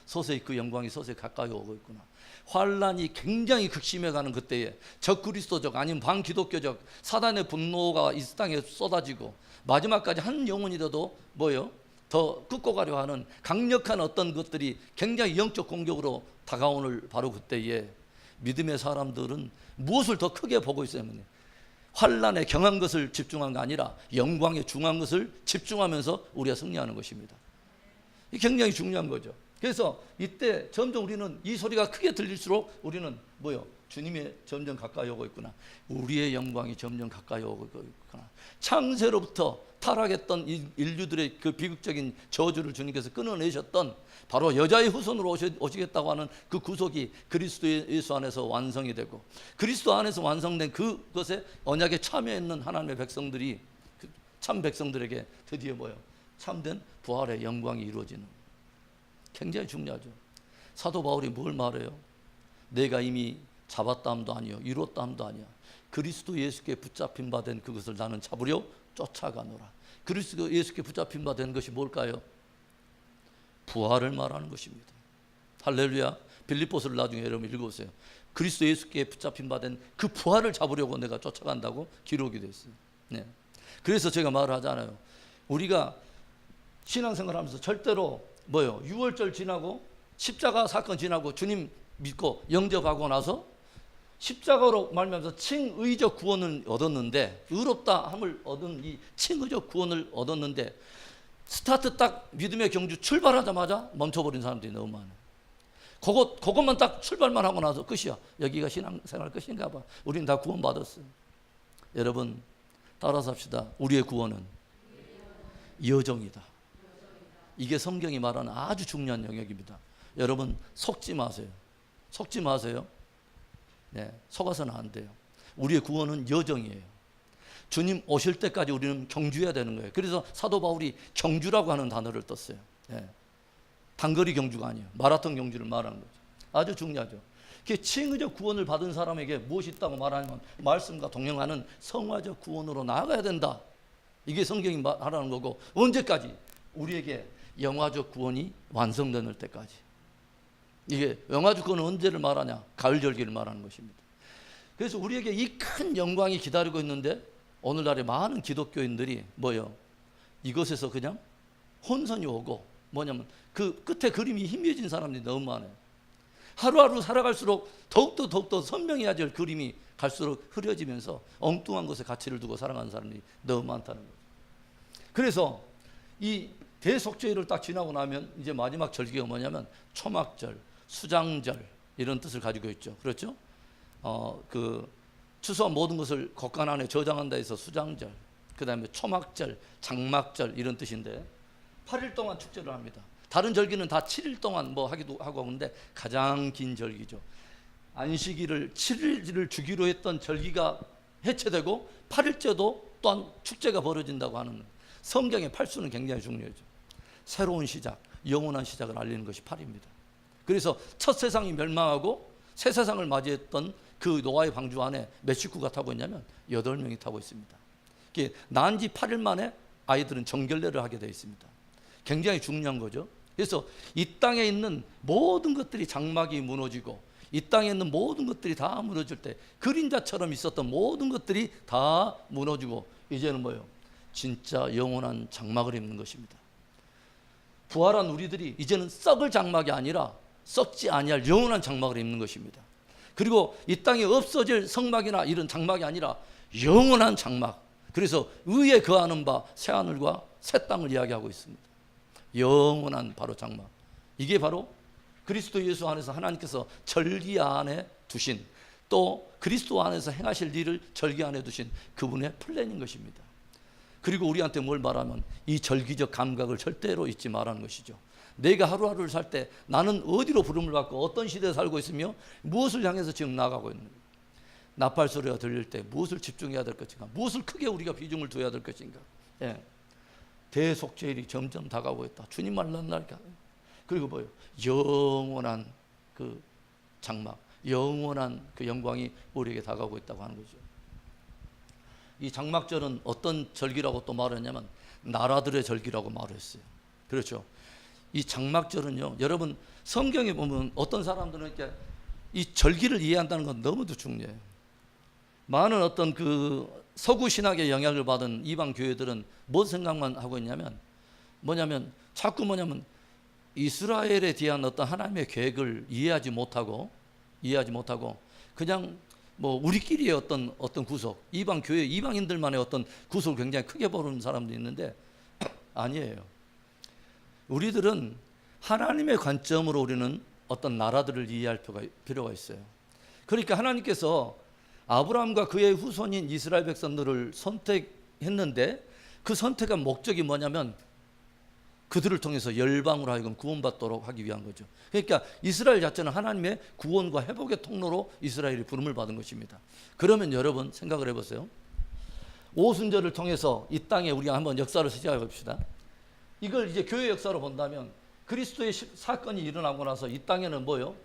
서서히 그 영광이 서서히 가까이 오고 있구나. 환란이 굉장히 극심해가는 그때에 적그리스도적 아니면 반기독교적 사단의 분노가 이 땅에 쏟아지고 마지막까지 한 영혼이라도 뭐예요? 더 끊고 가려 하는 강력한 어떤 것들이 굉장히 영적 공격으로 다가오는 바로 그때에 믿음의 사람들은 무엇을 더 크게 보고 있어야 합니까? 환란에 경한 것을 집중한 게 아니라 영광에 중한 것을 집중하면서 우리가 승리하는 것입니다. 이게 굉장히 중요한 거죠. 그래서 이때 점점 우리는 이 소리가 크게 들릴수록 우리는 뭐요? 주님이 점점 가까이 오고 있구나. 우리의 영광이 점점 가까이 오고 있구나. 창세로부터 타락했던 인류들의 그 비극적인 저주를 주님께서 끊어내셨던 바로 여자의 후손으로 오시겠다고 하는 그 구속이 그리스도 예수 안에서 완성이 되고 그리스도 안에서 완성된 그것에 언약에 참여했는 하나님의 백성들이 참 백성들에게 드디어 뭐요? 참된 부활의 영광이 이루어지는 굉장히 중요하죠. 사도 바울이 뭘 말해요? 내가 이미 잡았다함도 아니요 이뤘다함도 아니야. 그리스도 예수께 붙잡힌 바 된 그것을 나는 잡으려 쫓아가노라. 그리스도 예수께 붙잡힌 바 된 것이 뭘까요? 부활을 말하는 것입니다. 할렐루야. 빌립보서를 나중에 여러분 읽어보세요. 그리스도 예수께 붙잡힌 바 된 그 부활을 잡으려고 내가 쫓아간다고 기록이 되어 있어요. 네. 그래서 제가 말을 하잖아요. 우리가 신앙생활하면서 절대로 뭐요? 6월절 지나고 십자가 사건 지나고 주님 믿고 영접하고 나서 십자가로 말미암아서 칭의적 구원을 얻었는데 의롭다함을 얻은 이 칭의적 구원을 얻었는데 스타트 딱 믿음의 경주 출발하자마자 멈춰버린 사람들이 너무 많아요. 그것만 딱 출발만 하고 나서 끝이야. 여기가 신앙생활 끝인가 봐. 우린 다 구원받았어요. 여러분 따라서 합시다. 우리의 구원은 여정이다. 이게 성경이 말하는 아주 중요한 영역입니다. 여러분 속지 마세요. 속지 마세요. 네, 속아서는 안 돼요. 우리의 구원은 여정이에요. 주님 오실 때까지 우리는 경주해야 되는 거예요. 그래서 사도 바울이 경주라고 하는 단어를 떴어요. 네. 단거리 경주가 아니에요. 마라톤 경주를 말하는 거죠. 아주 중요하죠. 칭의적 구원을 받은 사람에게 무엇이 있다고 말하냐면 말씀과 동행하는 성화적 구원으로 나아가야 된다. 이게 성경이 말하는 거고, 언제까지? 우리에게 영화적 구원이 완성되는 때까지. 이게 영화적 구원은 언제를 말하냐? 가을 절기를 말하는 것입니다. 그래서 우리에게 이 큰 영광이 기다리고 있는데 오늘날의 많은 기독교인들이 뭐예요? 이것에서 그냥 혼선이 오고, 뭐냐면 그 끝에 그림이 희미해진 사람들이 너무 많아요. 하루하루 살아갈수록 더욱더 선명해야 될 그림이 갈수록 흐려지면서 엉뚱한 것에 가치를 두고 살아가는 사람들이 너무 많다는 거죠. 그래서 이 대속죄일을 딱 지나고 나면 이제 마지막 절기가 뭐냐면 초막절, 수장절 이런 뜻을 가지고 있죠. 그렇죠? 그 추수한 모든 것을 곡간 안에 저장한다 해서 수장절, 그 다음에 초막절, 장막절 이런 뜻인데 8일 동안 축제를 합니다. 다른 절기는 다 7일 동안 뭐 하기도 하고 하는데 가장 긴 절기죠. 안식일을 7일을 주기로 했던 절기가 해체되고 8일째도 또한 축제가 벌어진다고 하는, 성경의 팔수는 굉장히 중요하죠. 새로운 시작, 영원한 시작을 알리는 것이 8입니다. 그래서 첫 세상이 멸망하고 새 세상을 맞이했던 그 노아의 방주 안에 몇 식구가 타고 있냐면 8명이 타고 있습니다. 난 지 8일 만에 아이들은 정결례를 하게 되어 있습니다. 굉장히 중요한 거죠. 그래서 이 땅에 있는 모든 것들이 장막이 무너지고 이 땅에 있는 모든 것들이 다 무너질 때 그림자처럼 있었던 모든 것들이 다 무너지고 이제는 뭐예요? 진짜 영원한 장막을 입는 것입니다. 부활한 우리들이 이제는 썩을 장막이 아니라 썩지 아니할 영원한 장막을 입는 것입니다. 그리고 이 땅에 없어질 성막이나 이런 장막이 아니라 영원한 장막, 그래서 의에 거하는 바 새하늘과 새 땅을 이야기하고 있습니다. 영원한 바로 장막, 이게 바로 그리스도 예수 안에서 하나님께서 절기 안에 두신, 또 그리스도 안에서 행하실 일을 절기 안에 두신 그분의 플랜인 것입니다. 그리고 우리한테 뭘 말하면 이 절기적 감각을 절대로 잊지 말라는 것이죠. 내가 하루하루를 살 때 나는 어디로 부름을 받고 어떤 시대에 살고 있으며 무엇을 향해서 지금 나가고 있는가, 나팔 소리가 들릴 때 무엇을 집중해야 될 것인가, 무엇을 크게 우리가 비중을 둬야 될 것인가. 예. 대속죄일이 점점 다가오고 있다. 주님 만난 날까. 그리고 뭐예요? 영원한 그 장막, 영원한 그 영광이 우리에게 다가오고 있다고 하는 거죠. 이 장막절은 어떤 절기라고 또 말했냐면 나라들의 절기라고 말했어요. 그렇죠? 이 장막절은요, 여러분 성경에 보면 어떤 사람들은 이렇게 이 절기를 이해한다는 건 너무도 중요해요. 많은 어떤 그 서구 신학의 영향을 받은 이방 교회들은 뭔 생각만 하고 있냐면 뭐냐면 자꾸 뭐냐면 이스라엘에 대한 어떤 하나님의 계획을 이해하지 못하고 그냥 뭐 우리끼리의 어떤 구속, 이방 교회 이방인들만의 어떤 구속을 굉장히 크게 보는 사람도 있는데 아니에요. 우리들은 하나님의 관점으로 우리는 어떤 나라들을 이해할 필요가 있어요. 그러니까 하나님께서 아브라함과 그의 후손인 이스라엘 백성들을 선택했는데 그 선택한 목적이 뭐냐면 그들을 통해서 열방으로 하여금 구원받도록 하기 위한 거죠. 그러니까 이스라엘 자체는 하나님의 구원과 회복의 통로로 이스라엘이 부름을 받은 것입니다. 그러면 여러분 생각을 해보세요. 오순절을 통해서 이 땅에 우리가 한번 역사를 시작해 봅시다. 이걸 이제 교회 역사로 본다면 그리스도의 사건이 일어나고 나서 이 땅에는 뭐요?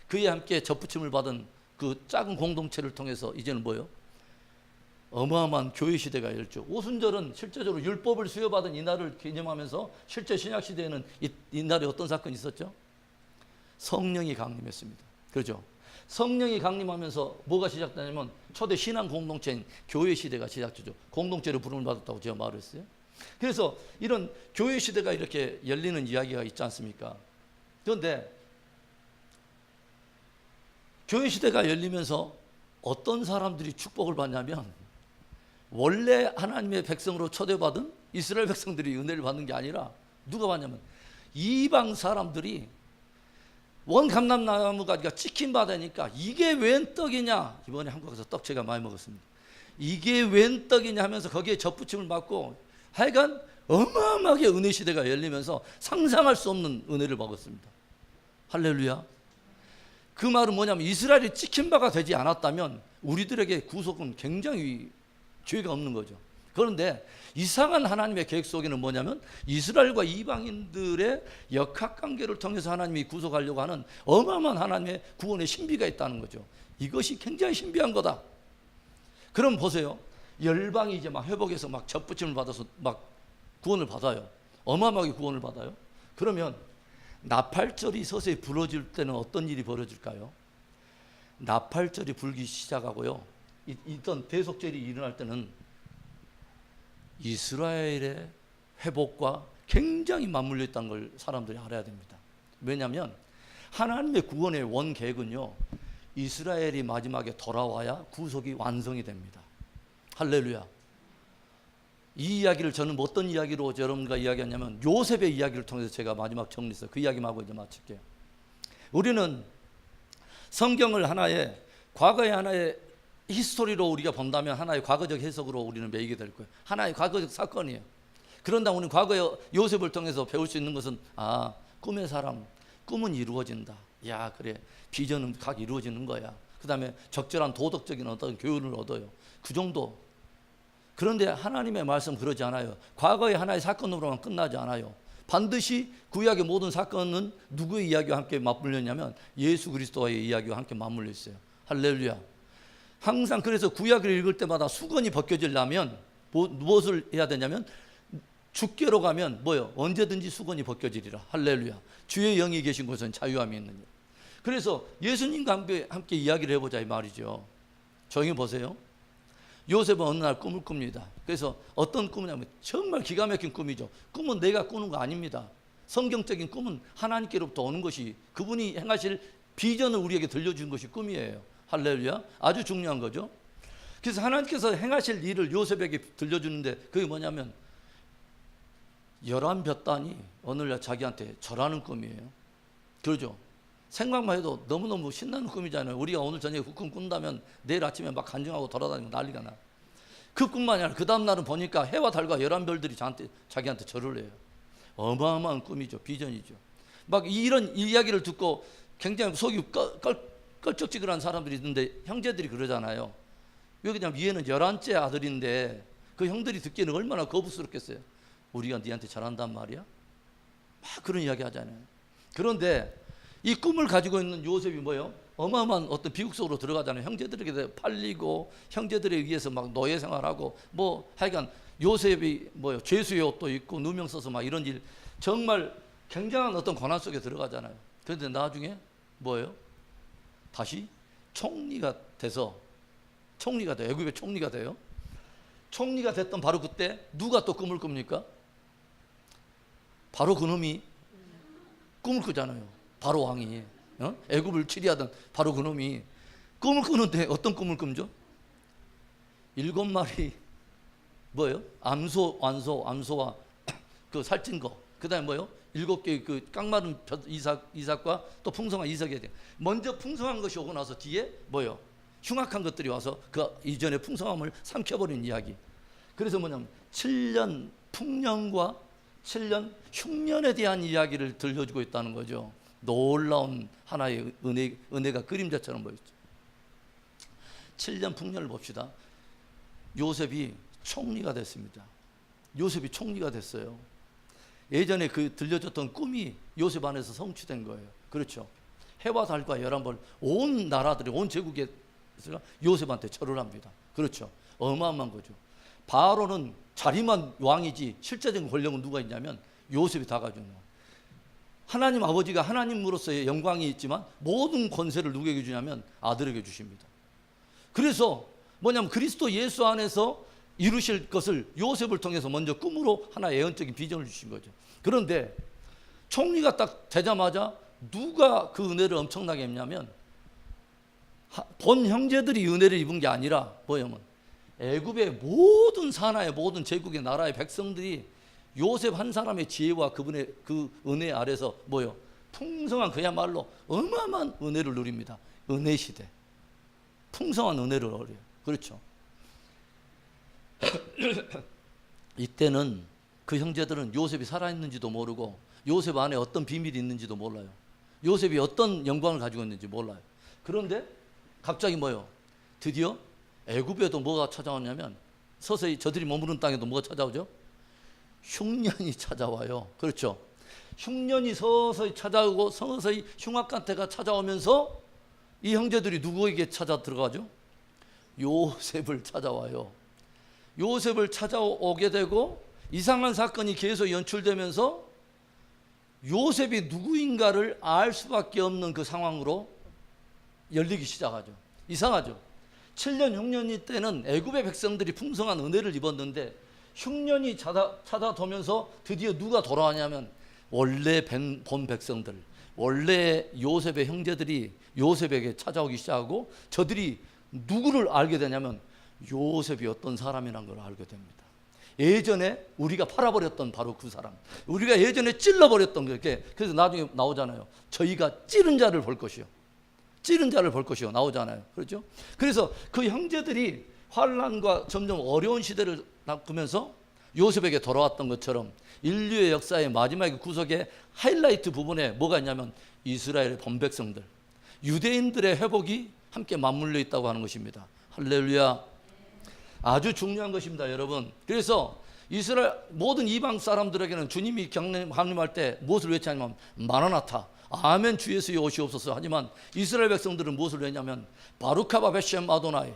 그에 함께 접붙임을 받은 그 작은 공동체를 통해서 이제는 뭐요? 어마어마한 교회 시대가 열죠. 오순절은 실제적으로 율법을 수여받은 이날을 기념하면서 실제 신약 시대에는 이 날에 어떤 사건이 있었죠? 성령이 강림했습니다. 그렇죠? 성령이 강림하면서 뭐가 시작되냐면 초대 신앙 공동체인 교회 시대가 시작되죠. 공동체로 부름을 받았다고 제가 말했어요. 그래서 이런 교회 시대가 이렇게 열리는 이야기가 있지 않습니까? 그런데 교회 시대가 열리면서 어떤 사람들이 축복을 받냐면 원래 하나님의 백성으로 초대받은 이스라엘 백성들이 은혜를 받는 게 아니라 누가 받냐면 이방 사람들이 원 감람나무 가지가 찍힌 바 되니까 이게 웬 떡이냐, 이번에 한국에서 떡 제가 많이 먹었습니다. 이게 웬 떡이냐 하면서 거기에 접붙임을 받고 하여간 어마어마하게 은혜 시대가 열리면서 상상할 수 없는 은혜를 받았습니다. 할렐루야. 그 말은 뭐냐면 이스라엘이 찍힌 바가 되지 않았다면 우리들에게 구속은 굉장히 죄가 없는 거죠. 그런데 이상한 하나님의 계획 속에는 뭐냐면 이스라엘과 이방인들의 역학관계를 통해서 하나님이 구속하려고 하는 어마어마한 하나님의 구원의 신비가 있다는 거죠. 이것이 굉장히 신비한 거다. 그럼 보세요. 열방이 이제 막 회복해서 막 접붙임을 받아서 막 구원을 받아요. 어마어마하게 구원을 받아요. 그러면 나팔절이 서서히 불어질 때는 어떤 일이 벌어질까요? 나팔절이 불기 시작하고요. 있던 대속절이 일어날 때는 이스라엘의 회복과 굉장히 맞물려 있다는 걸 사람들이 알아야 됩니다. 왜냐하면 하나님의 구원의 원 계획은요, 이스라엘이 마지막에 돌아와야 구속이 완성이 됩니다. 할렐루야. 이 이야기를 저는 어떤 이야기로 여러분과 이야기하냐면 요셉의 이야기를 통해서 제가 마지막 정리해서 그 이야기만 하고 이제 마칠게요. 우리는 성경을 하나의 과거의 하나의 히스토리로 우리가 본다면 하나의 과거적 해석으로 우리는 매이게 될 거예요. 하나의 과거적 사건이에요. 그런다 우리는 과거의 요셉을 통해서 배울 수 있는 것은 꿈의 사람, 꿈은 이루어진다. 야, 그래, 비전은 각 이루어지는 거야. 그 다음에 적절한 도덕적인 어떤 교훈을 얻어요. 그 정도. 그런데 하나님의 말씀 그러지 않아요. 과거의 하나의 사건으로만 끝나지 않아요. 반드시 구약의 모든 사건은 누구의 이야기와 함께 맞물렸냐면 예수 그리스도와의 이야기와 함께 맞물려 있어요. 할렐루야. 항상 그래서 구약을 읽을 때마다 수건이 벗겨지려면 무엇을 해야 되냐면 주께로 가면 뭐요? 언제든지 수건이 벗겨지리라. 할렐루야. 주의 영이 계신 곳은 자유함이 있느니라. 그래서 예수님과 함께 이야기를 해보자 이 말이죠. 조용히 보세요. 요셉은 어느 날 꿈을 꿉니다. 그래서 어떤 꿈이냐면 정말 기가 막힌 꿈이죠. 꿈은 내가 꾸는 거 아닙니다. 성경적인 꿈은 하나님께로부터 오는 것이 그분이 행하실 비전을 우리에게 들려준 것이 꿈이에요. 할렐루야. 아주 중요한 거죠. 그래서 하나님께서 행하실 일을 요셉에게 들려주는데 그게 뭐냐면 11볕단이 어느 날 자기한테 절하는 꿈이에요. 그러죠. 생각만 해도 너무너무 신나는 꿈이잖아요. 우리가 오늘 저녁에 그 꿈 꾼다면 내일 아침에 막 간증하고 돌아다니고 난리가 나. 그 꿈만이 아니라 그 다음날은 보니까 해와 달과 11별들이 자기한테 절을 해요. 어마어마한 꿈이죠. 비전이죠. 막 이런 이야기를 듣고 굉장히 속이 껄쩍지근한 사람들이 있는데 형제들이 그러잖아요. 왜 그러냐면 얘는 11째 아들인데 그 형들이 듣기에는 얼마나 거부스럽겠어요. 우리가 니한테 잘한단 말이야? 막 그런 이야기 하잖아요. 그런데 이 꿈을 가지고 있는 요셉이 뭐예요? 어마어마한 어떤 비극 속으로 들어가잖아요. 형제들에게 팔리고 형제들에 의해서 막 노예 생활하고 뭐 하여간 요셉이 뭐예요? 죄수의 옷도 입고 누명 써서 막 이런 일 정말 굉장한 어떤 고난 속에 들어가잖아요. 그런데 나중에 뭐예요? 다시 총리가 돼서 애굽의 총리가 돼요. 총리가 됐던 바로 그때 누가 또 꿈을 꿉니까? 바로 그놈이 꿈을 꾸잖아요. 바로 왕이 애굽을 치리하던 바로 그놈이 꿈을 꾸는데 어떤 꿈을 꾼죠? 7마리 뭐예요? 암소와 그 살찐 거. 그다음에 뭐예요? 7개의 그 깡마른 이삭과 또 풍성한 이삭에 대해 먼저 풍성한 것이 오고 나서 뒤에 뭐예요? 흉악한 것들이 와서 그 이전의 풍성함을 삼켜버린 이야기. 그래서 뭐냐면 7년 풍년과 7년 흉년에 대한 이야기를 들려주고 있다는 거죠. 놀라운 하나의 은혜가 그림자처럼 보였죠. 7년 풍년을 봅시다. 요셉이 총리가 됐습니다. 요셉이 총리가 됐어요. 예전에 그 들려줬던 꿈이 요셉 안에서 성취된 거예요. 그렇죠. 해와 달과 11벌 온 나라들이 온 제국에 요셉한테 절을 합니다. 그렇죠. 어마어마한 거죠. 바로는 자리만 왕이지 실제적인 권력은 누가 있냐면 요셉이 다 가지고 있는 거예요. 하나님 아버지가 하나님으로서의 영광이 있지만 모든 권세를 누구에게 주냐면 아들에게 주십니다. 그래서 뭐냐면 그리스도 예수 안에서 이루실 것을 요셉을 통해서 먼저 꿈으로 하나의 예언적인 비전을 주신 거죠. 그런데 총리가 딱 되자마자 누가 그 은혜를 엄청나게 했냐면 본 형제들이 은혜를 입은 게 아니라 뭐냐면 애굽의 모든 산하의 모든 제국의 나라의 백성들이 요셉 한 사람의 지혜와 그분의 그 은혜 아래서 뭐요? 풍성한 그야말로 어마어마한 은혜를 누립니다. 은혜 시대. 풍성한 은혜를 누려요. 그렇죠. 이때는 그 형제들은 요셉이 살아있는지도 모르고 요셉 안에 어떤 비밀이 있는지도 몰라요. 요셉이 어떤 영광을 가지고 있는지 몰라요. 그런데 갑자기 뭐요? 드디어 애굽에도 뭐가 찾아왔냐면 서서히 저들이 머무른 땅에도 뭐가 찾아오죠? 흉년이 찾아와요. 그렇죠? 흉년이 서서히 찾아오고 서서히 흉악간태가 찾아오면서 이 형제들이 누구에게 찾아 들어가죠? 요셉을 찾아와요. 요셉을 찾아오게 되고 이상한 사건이 계속 연출되면서 요셉이 누구인가를 알 수밖에 없는 그 상황으로 열리기 시작하죠. 이상하죠. 7년 흉년이 때는 애굽의 백성들이 풍성한 은혜를 입었는데 흉년이 찾아오면서 드디어 누가 돌아왔냐면 원래 본 백성들, 원래 요셉의 형제들이 요셉에게 찾아오기 시작하고 저들이 누구를 알게 되냐면 요셉이 어떤 사람이라는 걸 알게 됩니다. 예전에 우리가 팔아버렸던 바로 그 사람, 우리가 예전에 찔러버렸던 그렇게. 그래서 나중에 나오잖아요. 저희가 찌른 자를 볼 것이요, 찌른 자를 볼 것이요 나오잖아요. 그렇죠? 그래서 그 형제들이 환난과 점점 어려운 시대를 겪으면서 요셉에게 돌아왔던 것처럼 인류의 역사의 마지막 구석의 하이라이트 부분에 뭐가 있냐면 이스라엘의 본백성들, 유대인들의 회복이 함께 맞물려 있다고 하는 것입니다. 할렐루야. 아주 중요한 것입니다, 여러분. 그래서 이스라엘 모든 이방 사람들에게는 주님이 강림할 때 무엇을 외치냐면 마라나타, 아멘 주 예수여 오시옵소서. 하지만 이스라엘 백성들은 무엇을 외냐면 바루카바 베셈 아도나이,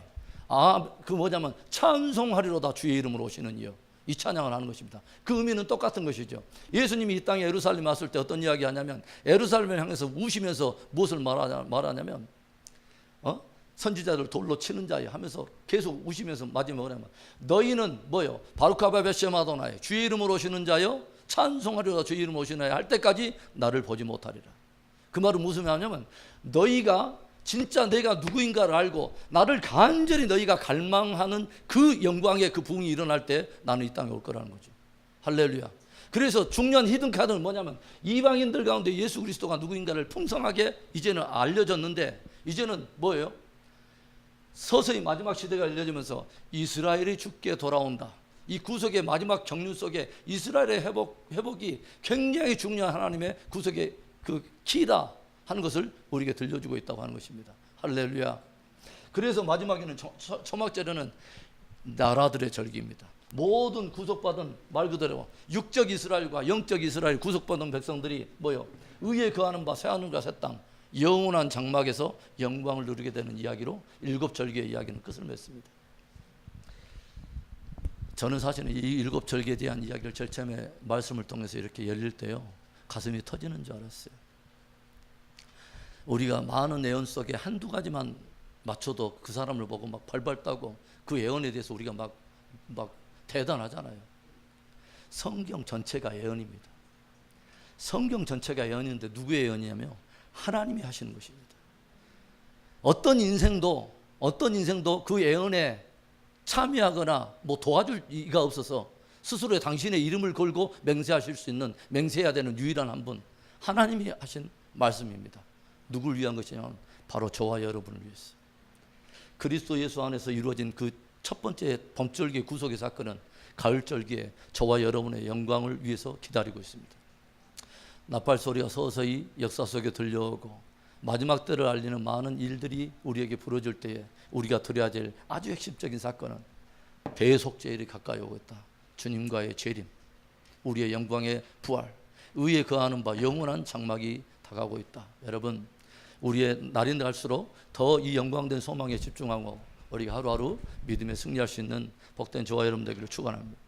그 뭐냐면 찬송하리로다 주의 이름으로 오시는 이여, 이 찬양을 하는 것입니다. 그 의미는 똑같은 것이죠. 예수님이 이 땅에 예루살렘에 왔을 때 어떤 이야기 하냐면 예루살렘을 향해서 우시면서 무엇을 말하냐면 선지자들 돌로 치는 자여 하면서 계속 우시면서 마지막에 뭐냐면 너희는 뭐요? 바루카바 베셈 아도나이, 주의 이름으로 오시는 자여 찬송하리로다 주의 이름으로 오시는 자여 할 때까지 나를 보지 못하리라. 그 말은 무슨 말이냐면 너희가 진짜 내가 누구인가를 알고 나를 간절히 너희가 갈망하는 그 영광의 그 부흥이 일어날 때 나는 이 땅에 올 거라는 거죠. 할렐루야. 그래서 중요한 히든 카드는 뭐냐면 이방인들 가운데 예수 그리스도가 누구인가를 풍성하게 이제는 알려졌는데 이제는 뭐예요? 서서히 마지막 시대가 열려지면서 이스라엘이 주께 돌아온다. 이 구속의 마지막 경륜 속에 이스라엘의 회복이 굉장히 중요한 하나님의 구속의 그 키다 하는 것을 우리에게 들려주고 있다고 하는 것입니다. 할렐루야. 그래서 마지막에는 초막절에는 나라들의 절기입니다. 모든 구속받은 말 그대로 육적 이스라엘과 영적 이스라엘 구속받은 백성들이 뭐요? 의에 거하는 바 새하늘과 새 땅, 영원한 장막에서 영광을 누리게 되는 이야기로 일곱 절기의 이야기는 끝을 맺습니다. 저는 사실은 이 일곱 절기에 대한 이야기를 제일 처음에 말씀을 통해서 이렇게 열릴 때요 가슴이 터지는 줄 알았어요. 우리가 많은 예언 속에 한두 가지만 맞춰도 그 사람을 보고 막 발발 따고 그 예언에 대해서 우리가 막 대단하잖아요. 성경 전체가 예언입니다. 성경 전체가 예언인데 누구의 예언이냐면 하나님이 하시는 것입니다. 어떤 인생도 그 예언에 참여하거나 뭐 도와줄 이가 없어서 스스로의 당신의 이름을 걸고 맹세하실 수 있는, 맹세해야 되는 유일한 한 분, 하나님이 하신 말씀입니다. 누굴 위한 것이냐면 바로 저와 여러분을 위해서. 그리스도 예수 안에서 이루어진 그 첫 번째 범절기 구속의 사건은 가을절기에 저와 여러분의 영광을 위해서 기다리고 있습니다. 나팔 소리가 서서히 역사 속에 들려오고 마지막 때를 알리는 많은 일들이 우리에게 벌어질 때에 우리가 드려야 될 아주 핵심적인 사건은 대속제일이 가까이 오고 있다. 주님과의 재림, 우리의 영광의 부활, 의에 거하는 바 영원한 장막이 다가오고 있다. 여러분, 우리의 날이 갈수록 더 이 영광된 소망에 집중하고 우리가 하루하루 믿음에 승리할 수 있는 복된 저와 여러분 되기를 축원합니다.